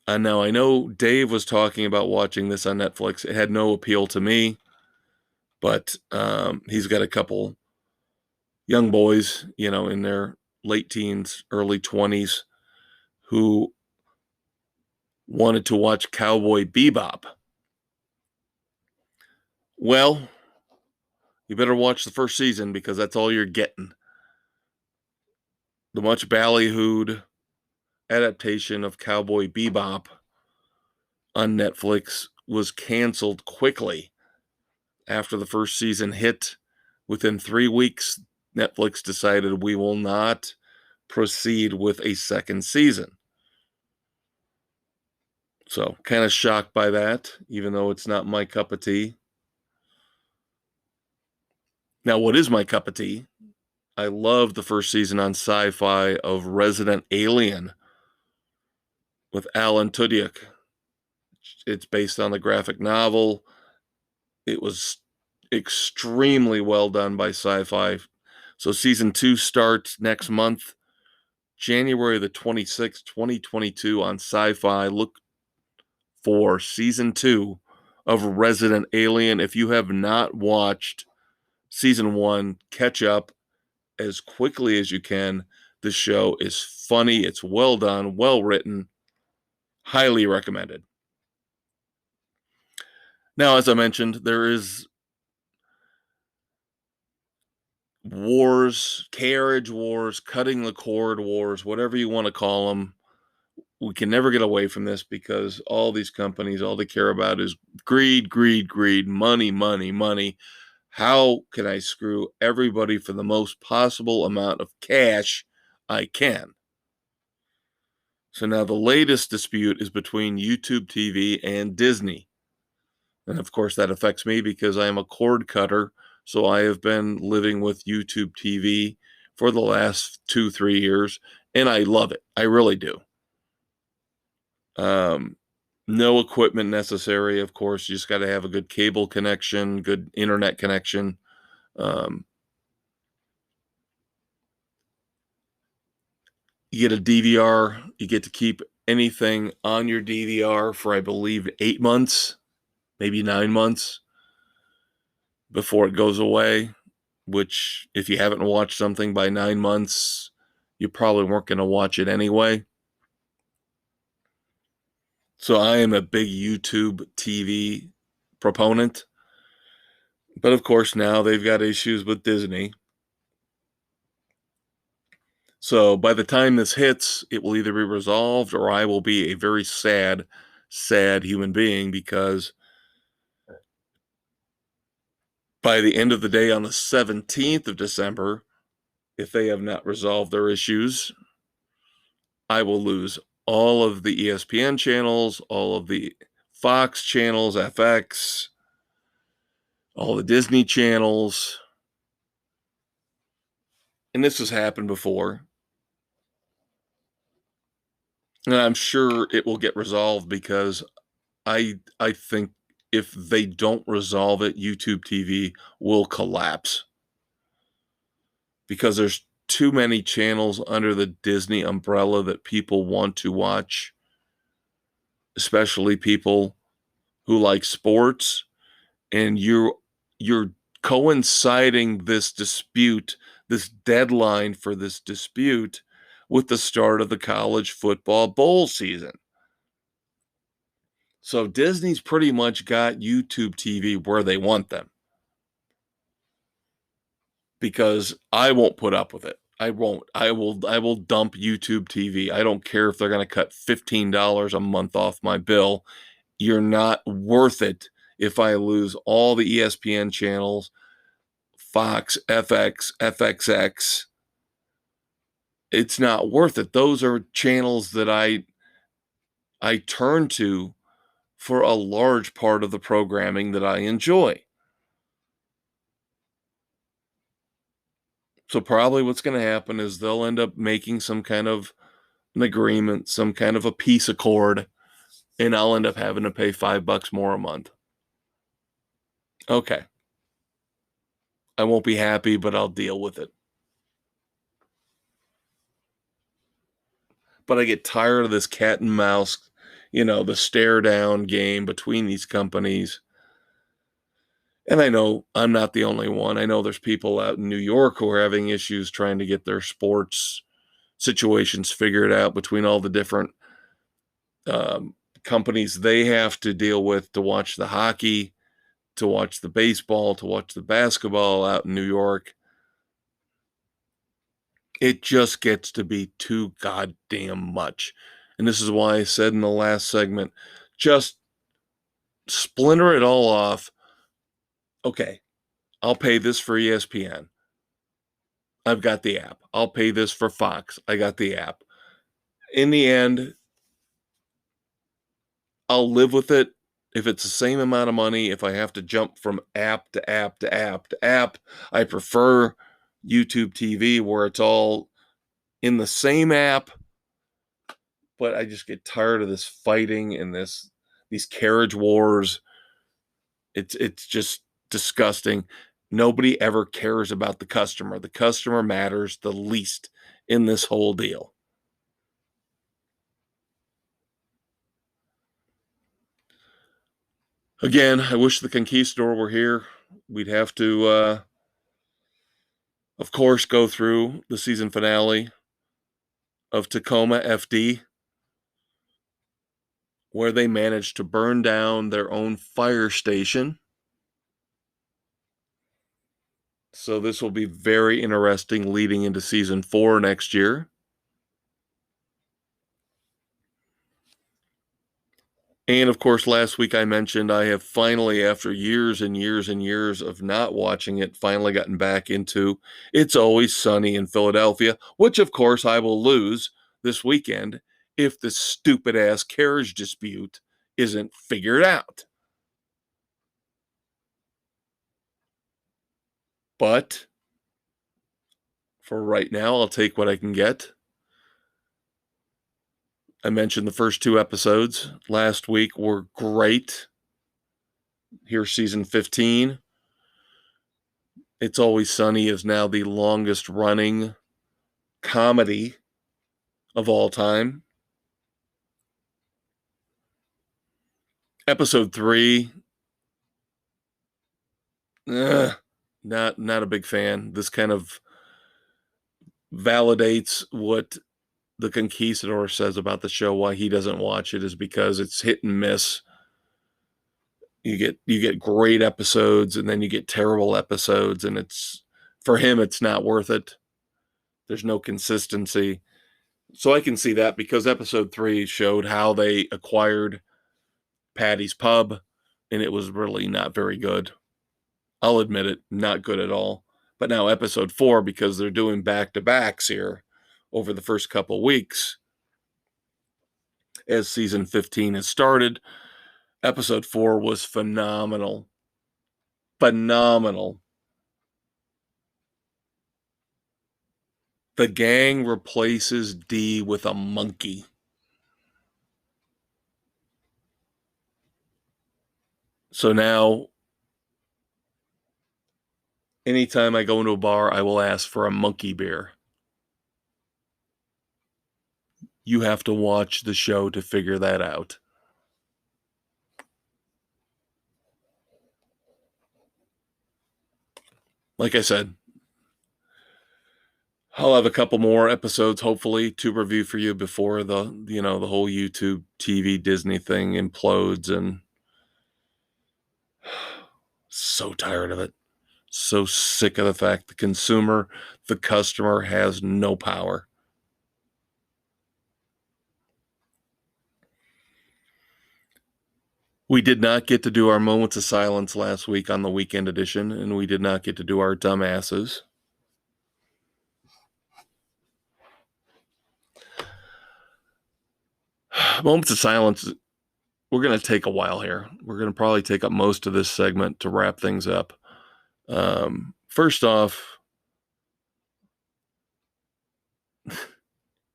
And now I know Dave was talking about watching this on Netflix. It had no appeal to me, but he's got a couple young boys, in their late teens, early 20s, who wanted to watch Cowboy Bebop. Well, you better watch the first season because that's all you're getting. The much ballyhooed adaptation of Cowboy Bebop on Netflix was canceled quickly after the first season hit. Within 3 weeks, Netflix decided we will not proceed with a second season. So, kind of shocked by that, even though it's not my cup of tea. Now, what is my cup of tea? I love the first season on Sci-Fi of Resident Alien with Alan Tudyk. It's based on the graphic novel. It was extremely well done by Sci-Fi. So season 2 starts next month, January the 26th, 2022 on Sci-Fi. Look for season 2 of Resident Alien. If you have not watched season 1, catch up as quickly as you can. The show is funny. It's well done, well written, highly recommended. Now, as I mentioned, there is wars, carriage wars, cutting the cord wars, whatever you want to call them. We can never get away from this because all these companies, all they care about is greed, greed, greed, money, money, money. How can I screw everybody for the most possible amount of cash I can? So now the latest dispute is between YouTube TV and Disney. And of course, that affects me because I am a cord cutter. So I have been living with YouTube TV for the last 2-3 years, and I love it. I really do. No equipment necessary, of course. You just got to have a good cable connection, good internet connection. You get a DVR. You get to keep anything on your DVR for, I believe, 8 months, maybe 9 months before it goes away, which if you haven't watched something by 9 months, you probably weren't going to watch it anyway. So I am a big YouTube TV proponent. But of course, now they've got issues with Disney. So by the time this hits, it will either be resolved or I will be a very sad, sad human being because by the end of the day on the 17th of December, if they have not resolved their issues, I will lose all of the ESPN channels, all of the Fox channels, FX, all the Disney channels. And this has happened before. And I'm sure it will get resolved because I think if they don't resolve it, YouTube TV will collapse. Because there's too many channels under the Disney umbrella that people want to watch, especially people who like sports, and you're coinciding this dispute, this deadline for this dispute with the start of the college football bowl season. So Disney's pretty much got YouTube TV where they want them. Because I won't put up with it. I won't. I will dump YouTube TV. I don't care if they're going to cut $15 a month off my bill. You're not worth it if I lose all the ESPN channels, Fox, FX, FXX. It's not worth it. Those are channels that I turn to for a large part of the programming that I enjoy. So probably what's going to happen is they'll end up making some kind of an agreement, some kind of a peace accord, and I'll end up having to pay $5 more a month. Okay. I won't be happy, but I'll deal with it. But I get tired of this cat and mouse, the stare down game between these companies. And I know I'm not the only one. I know there's people out in New York who are having issues trying to get their sports situations figured out between all the different companies they have to deal with to watch the hockey, to watch the baseball, to watch the basketball out in New York. It just gets to be too goddamn much. And this is why I said in the last segment, just splinter it all off. Okay, I'll pay this for ESPN. I've got the app. I'll pay this for Fox. I got the app. In the end, I'll live with it if it's the same amount of money. If I have to jump from app to app to app to app, I prefer YouTube TV where it's all in the same app. But I just get tired of this fighting and these carriage wars. It's just disgusting. Nobody ever cares about the customer. The customer matters the least in this whole deal. Again, I wish the Conquistador were here. We'd have to, of course, go through the season finale of Tacoma FD, where they managed to burn down their own fire station. So this will be very interesting leading into season 4 next year. And of course, last week I mentioned I have finally, after years and years and years of not watching it, finally gotten back into It's Always Sunny in Philadelphia, which of course I will lose this weekend if the stupid ass carriage dispute isn't figured out. But for right now, I'll take what I can get. I mentioned the first 2 episodes last week were great. Here's season 15. It's Always Sunny is now the longest running comedy of all time. Episode 3, not a big fan. This kind of validates what the Conquistador says about the show. Why he doesn't watch it is because it's hit and miss. You get great episodes and then you get terrible episodes, and it's for him it's not worth it. There's no consistency. So I can see that because episode 3 showed how they acquired Patty's Pub, and it was really not very good. I'll admit it, not good at all. But now episode 4, because they're doing back-to-backs here over the first couple weeks, as season 15 has started, episode 4 was phenomenal. Phenomenal. The gang replaces D with a monkey. So now, anytime I go into a bar, I will ask for a monkey beer. You have to watch the show to figure that out. Like I said, I'll have a couple more episodes, hopefully, to review for you before the whole YouTube TV Disney thing implodes, and so tired of it. So sick of the fact the customer has no power. We did not get to do our moments of silence last week on the weekend edition, and we did not get to do our dumbasses. Moments of silence, we're going to take a while here. We're going to probably take up most of this segment to wrap things up. First off,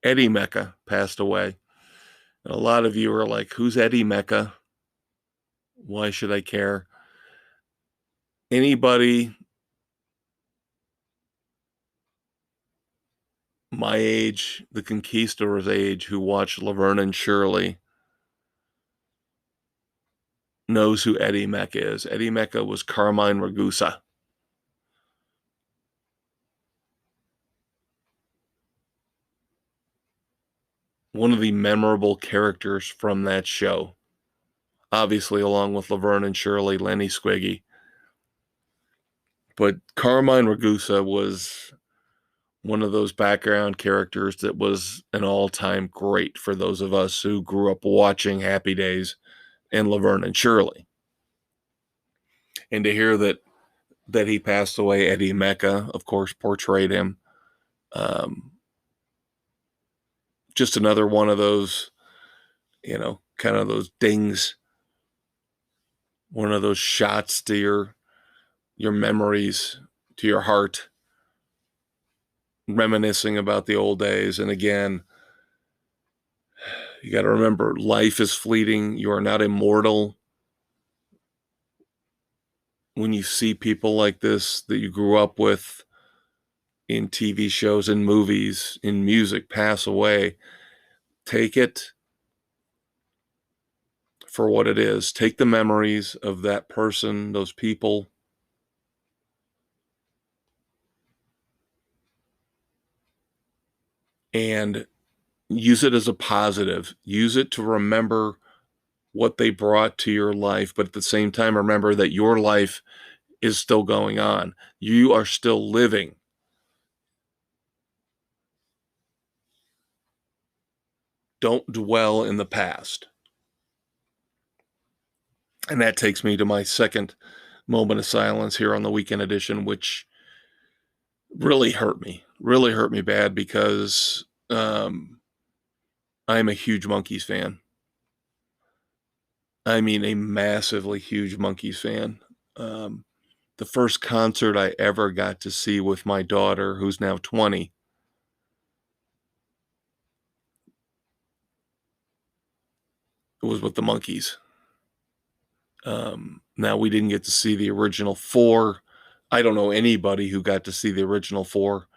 Eddie Mecca passed away. A lot of you are like, who's Eddie Mecca? Why should I care? Anybody my age, the Conquistador's age, who watched Laverne and Shirley knows who Eddie Mecca is. Eddie Mecca was Carmine Ragusa. One of the memorable characters from that show. obviously along with Laverne and Shirley, Lenny Squiggy. But Carmine Ragusa was one of those background characters that was an all-time great for those of us who grew up watching Happy Days and Laverne and Shirley. And to hear that he passed away, Eddie Mecca, of course, portrayed him. Just another one of those, kind of those dings, one of those shots to your memories, to your heart, reminiscing about the old days. And again, you got to remember, life is fleeting. You are not immortal. When you see people like this that you grew up with in TV shows, in movies, in music pass away, take it for what it is. Take the memories of that person, those people, and use it as a positive. Use it to remember what they brought to your life, but at the same time, remember that your life is still going on. You are still living. Don't dwell in the past. And that takes me to my second moment of silence here on the weekend edition, which really hurt me bad because I'm a huge Monkees fan. I mean, a massively huge Monkees fan. The first concert I ever got to see with my daughter, who's now 20, was with the Monkees. Now, we didn't get to see the original four. I don't know anybody who got to see the original four.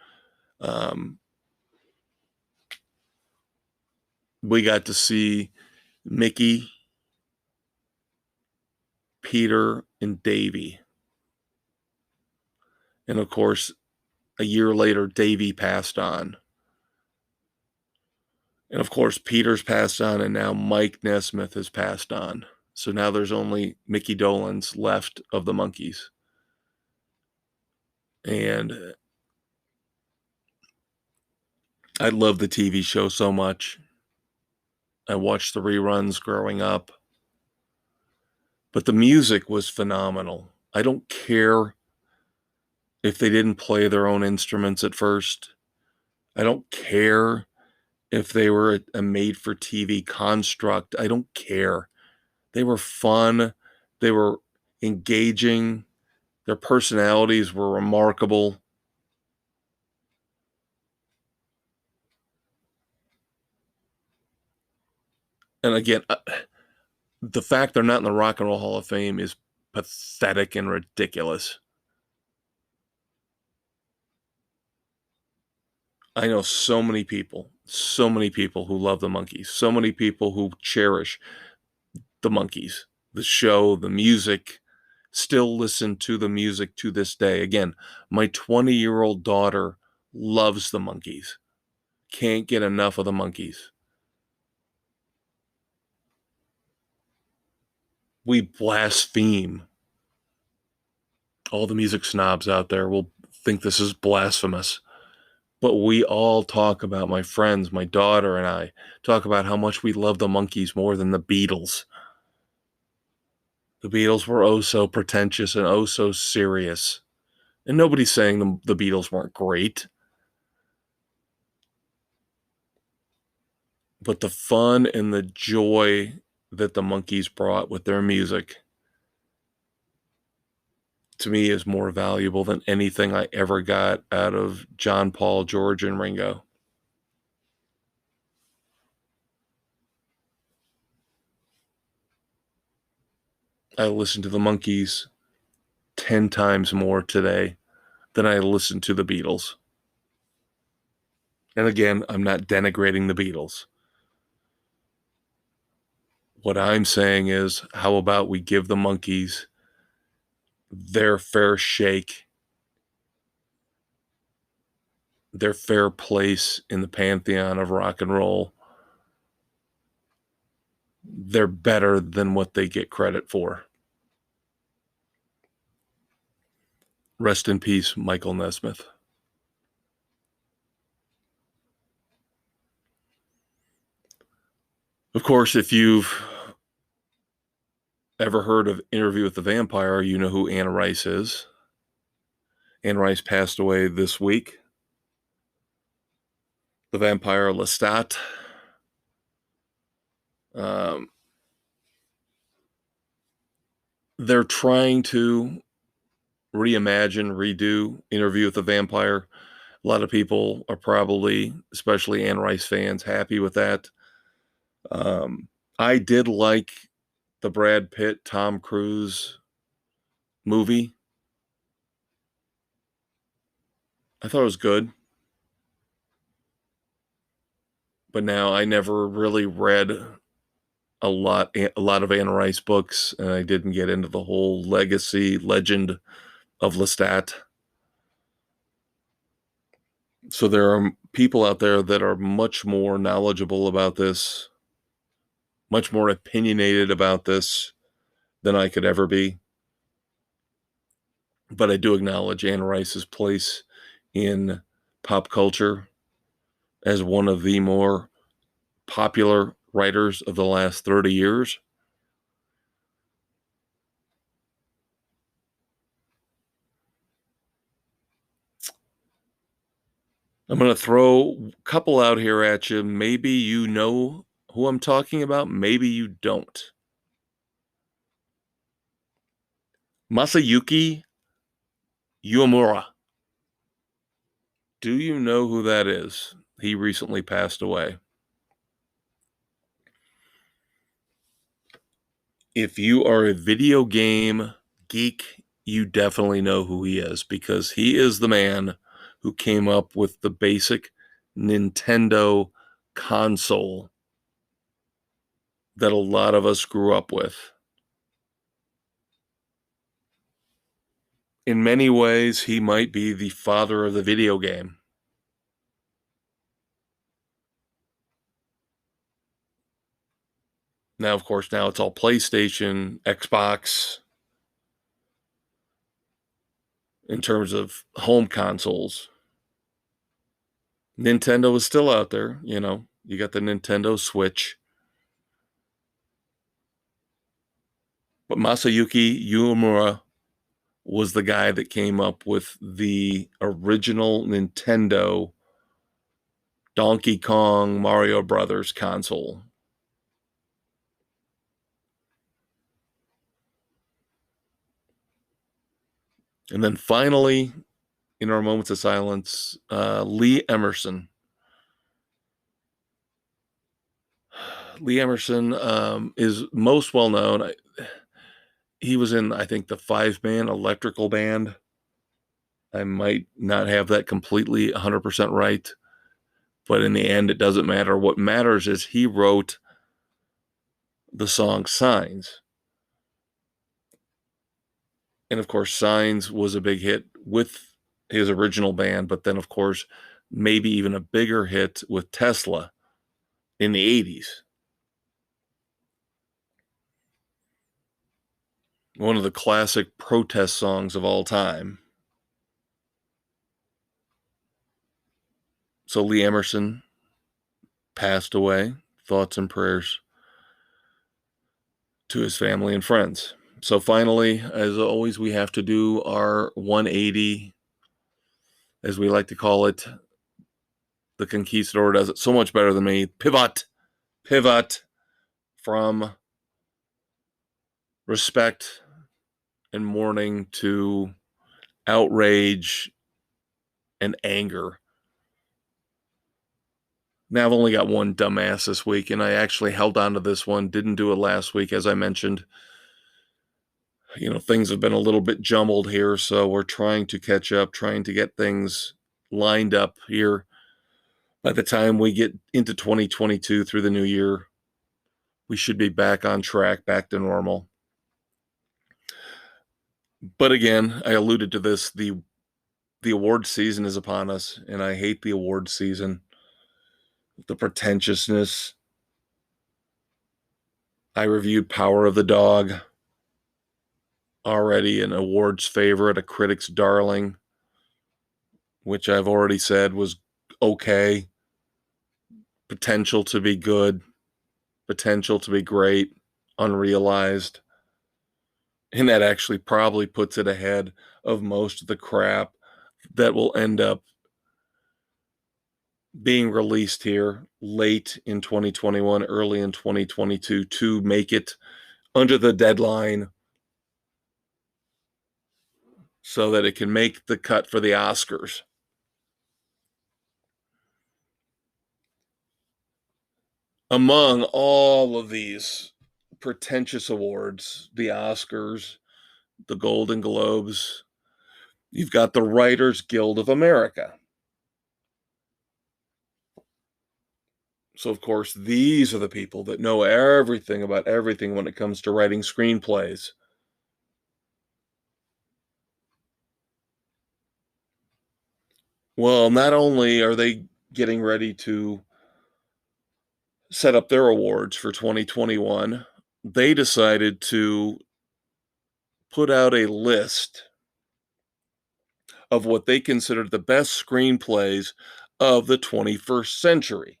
We got to see Mickey, Peter, and Davy. And of course, a year later, Davy passed on. And of course, Peter's passed on, and now Mike Nesmith has passed on. So now there's only Mickey Dolenz left of the Monkees. And I love the TV show so much. I watched the reruns growing up. But the music was phenomenal. I don't care if they didn't play their own instruments at first. I don't care if they were a made-for-TV construct. I don't care. They were fun. They were engaging. Their personalities were remarkable. And again, the fact they're not in the Rock and Roll Hall of Fame is pathetic and ridiculous. I know so many people who love the Monkees, so many people who cherish the Monkees, the show, the music, still listen to the music to this day. Again, my 20-year-old daughter loves the Monkees, can't get enough of the Monkees. We blaspheme. All the music snobs out there will think this is blasphemous. But we all talk about, my friends, my daughter and I, talk about how much we love the Monkees more than the Beatles. The Beatles were oh so pretentious and oh so serious. And nobody's saying the Beatles weren't great. But the fun and the joy that the Monkees brought with their music, to me, is more valuable than anything I ever got out of John, Paul, George, and Ringo. I listen to the Monkees 10 times more today than I listen to the Beatles. And again, I'm not denigrating the Beatles. What I'm saying is, how about we give the Monkees their fair shake, their fair place in the pantheon of rock and roll? they're better than what they get credit for. Rest in peace, Michael Nesmith. Of course, if you've ever heard of Interview with the Vampire, you know who Anne Rice is. Anne Rice passed away this week. The vampire Lestat. They're trying to reimagine, redo Interview with the Vampire. A lot of people are probably, especially Anne Rice fans, happy with that. I did like the Brad Pitt, Tom Cruise movie. I thought it was good. But now I never really read a lot of Anne Rice books, and I didn't get into the whole legacy legend of Lestat. So there are people out there that are much more knowledgeable about this, much more opinionated about this than I could ever be. But I do acknowledge Anne Rice's place in pop culture as one of the more popular writers of the last 30 years. I'm going to throw a couple out here at you. Maybe you know who I'm talking about. Maybe you don't. Masayuki Uemura. Do you know who that is? He recently passed away. If you are a video game geek, you definitely know who he is, because he is the man who came up with the basic Nintendo console that a lot of us grew up with. In many ways, he might be the father of the video game. Now, of course, now it's all PlayStation, Xbox, in terms of home consoles. Nintendo is still out there, you know. You got the Nintendo Switch. But Masayuki Uemura was the guy that came up with the original Nintendo Donkey Kong Mario Brothers console. And then finally, in our moments of silence, Lee Emerson. Lee Emerson is most well known. He was in, I think, the 5-man Electrical Band. I might not have that completely 100% right, but in the end, it doesn't matter. What matters is he wrote the song Signs. And of course, Signs was a big hit with his original band, but then, of course, maybe even a bigger hit with Tesla in the 80s. One of the classic protest songs of all time. So Lee Emerson passed away. Thoughts and prayers to his family and friends. So finally, as always, we have to do our 180, as we like to call it. The Conquistador does it so much better than me. Pivot from respect and mourning to outrage and anger. Now I've only got one dumbass this week, and I actually held on to this one. Didn't do it last week, as I mentioned. You know, things have been a little bit jumbled here, so we're trying to catch up, trying to get things lined up here. By the time we get into 2022 through the new year, we should be back on track, back to normal. But again, I alluded to this, the award season is upon us, and I hate the award season. The pretentiousness, I reviewed Power of the Dog, already an awards favorite, a critic's darling, which I've already said was okay, potential to be good, potential to be great, unrealized. And that actually probably puts it ahead of most of the crap that will end up being released here late in 2021, early in 2022 to make it under the deadline so that it can make the cut for the Oscars. Among all of these pretentious awards, the Oscars, the Golden Globes, you've got the Writers Guild of America. So, of course, these are the people that know everything about everything when it comes to writing screenplays. Well, not only are they getting ready to set up their awards for 2021, they decided to put out a list of what they considered the best screenplays of the 21st century.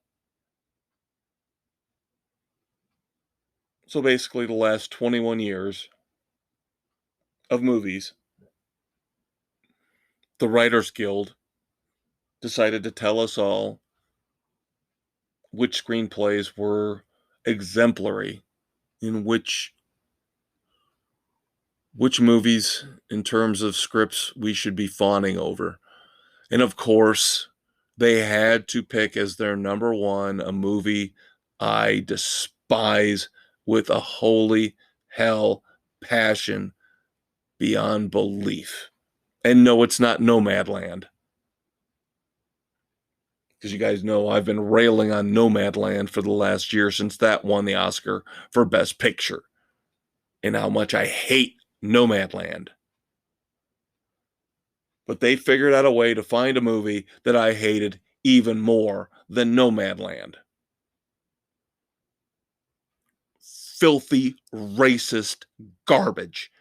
So basically, the last 21 years of movies, the Writers Guild decided to tell us all which screenplays were exemplary in which movies in terms of scripts we should be fawning over. And of course, they had to pick as their number one a movie I despise with a holy hell passion beyond belief. And no, it's not Nomadland. Because you guys know I've been railing on Nomadland for the last year since that won the Oscar for Best Picture. And how much I hate Nomadland. But they figured out a way to find a movie that I hated even more than Nomadland. Filthy, racist garbage.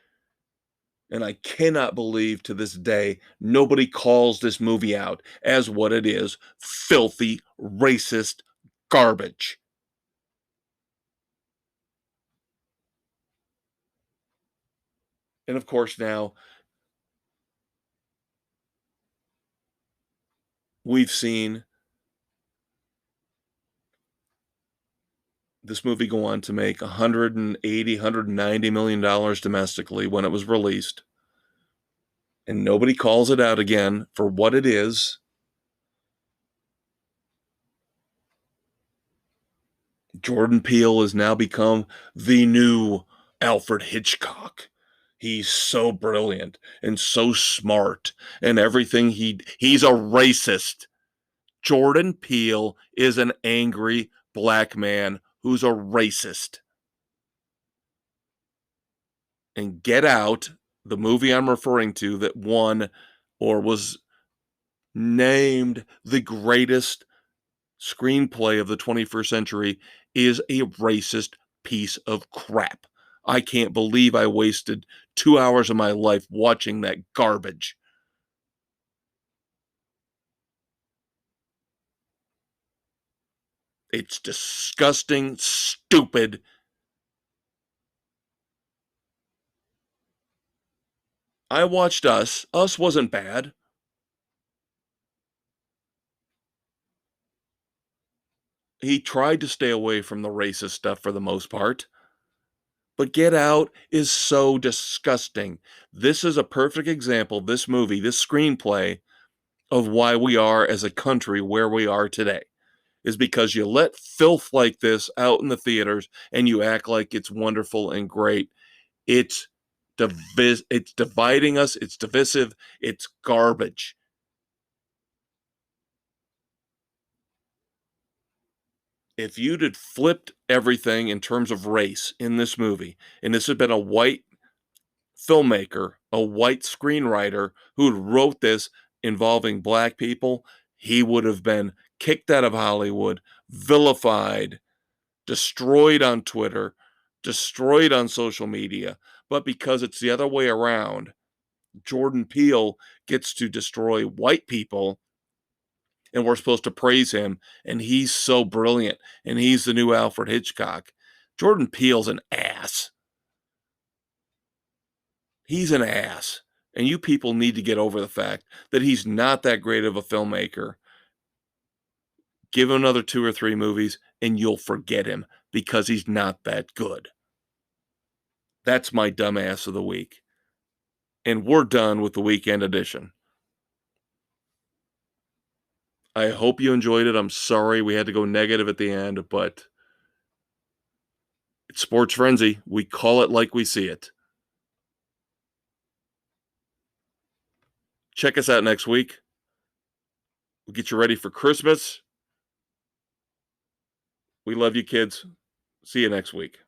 And I cannot believe to this day nobody calls this movie out as what it is: filthy, racist garbage. And of course, now we've seen this movie go on to make $180, $190 million domestically when it was released. And nobody calls it out again for what it is. Jordan Peele has now become the new Alfred Hitchcock. He's so brilliant and so smart and everything he's a racist. Jordan Peele is an angry black man who's a racist. And Get Out, the movie I'm referring to that won or was named the greatest screenplay of the 21st century, is a racist piece of crap. I can't believe I wasted 2 hours of my life watching that garbage. It's disgusting, stupid. I watched Us. Us wasn't bad. He tried to stay away from the racist stuff for the most part. But Get Out is so disgusting. This is a perfect example, this movie, this screenplay, of why we are as a country where we are today. Is because you let filth like this out in the theaters and you act like it's wonderful and great. It's it's dividing us. It's divisive. It's garbage. If you'd had flipped everything in terms of race in this movie, and this had been a white filmmaker, a white screenwriter who wrote this involving black people, he would have been kicked out of Hollywood, vilified, destroyed on Twitter, destroyed on social media, but because it's the other way around, Jordan Peele gets to destroy white people and we're supposed to praise him, and he's so brilliant, and he's the new Alfred Hitchcock. Jordan Peele's an ass. He's an ass. And you people need to get over the fact that he's not that great of a filmmaker. Give him another 2 or 3 movies, and you'll forget him because he's not that good. That's my dumbass of the week. And we're done with the weekend edition. I hope you enjoyed it. I'm sorry we had to go negative at the end, but it's Sports Frenzy. We call it like we see it. Check us out next week. We'll get you ready for Christmas. We love you, kids. See you next week.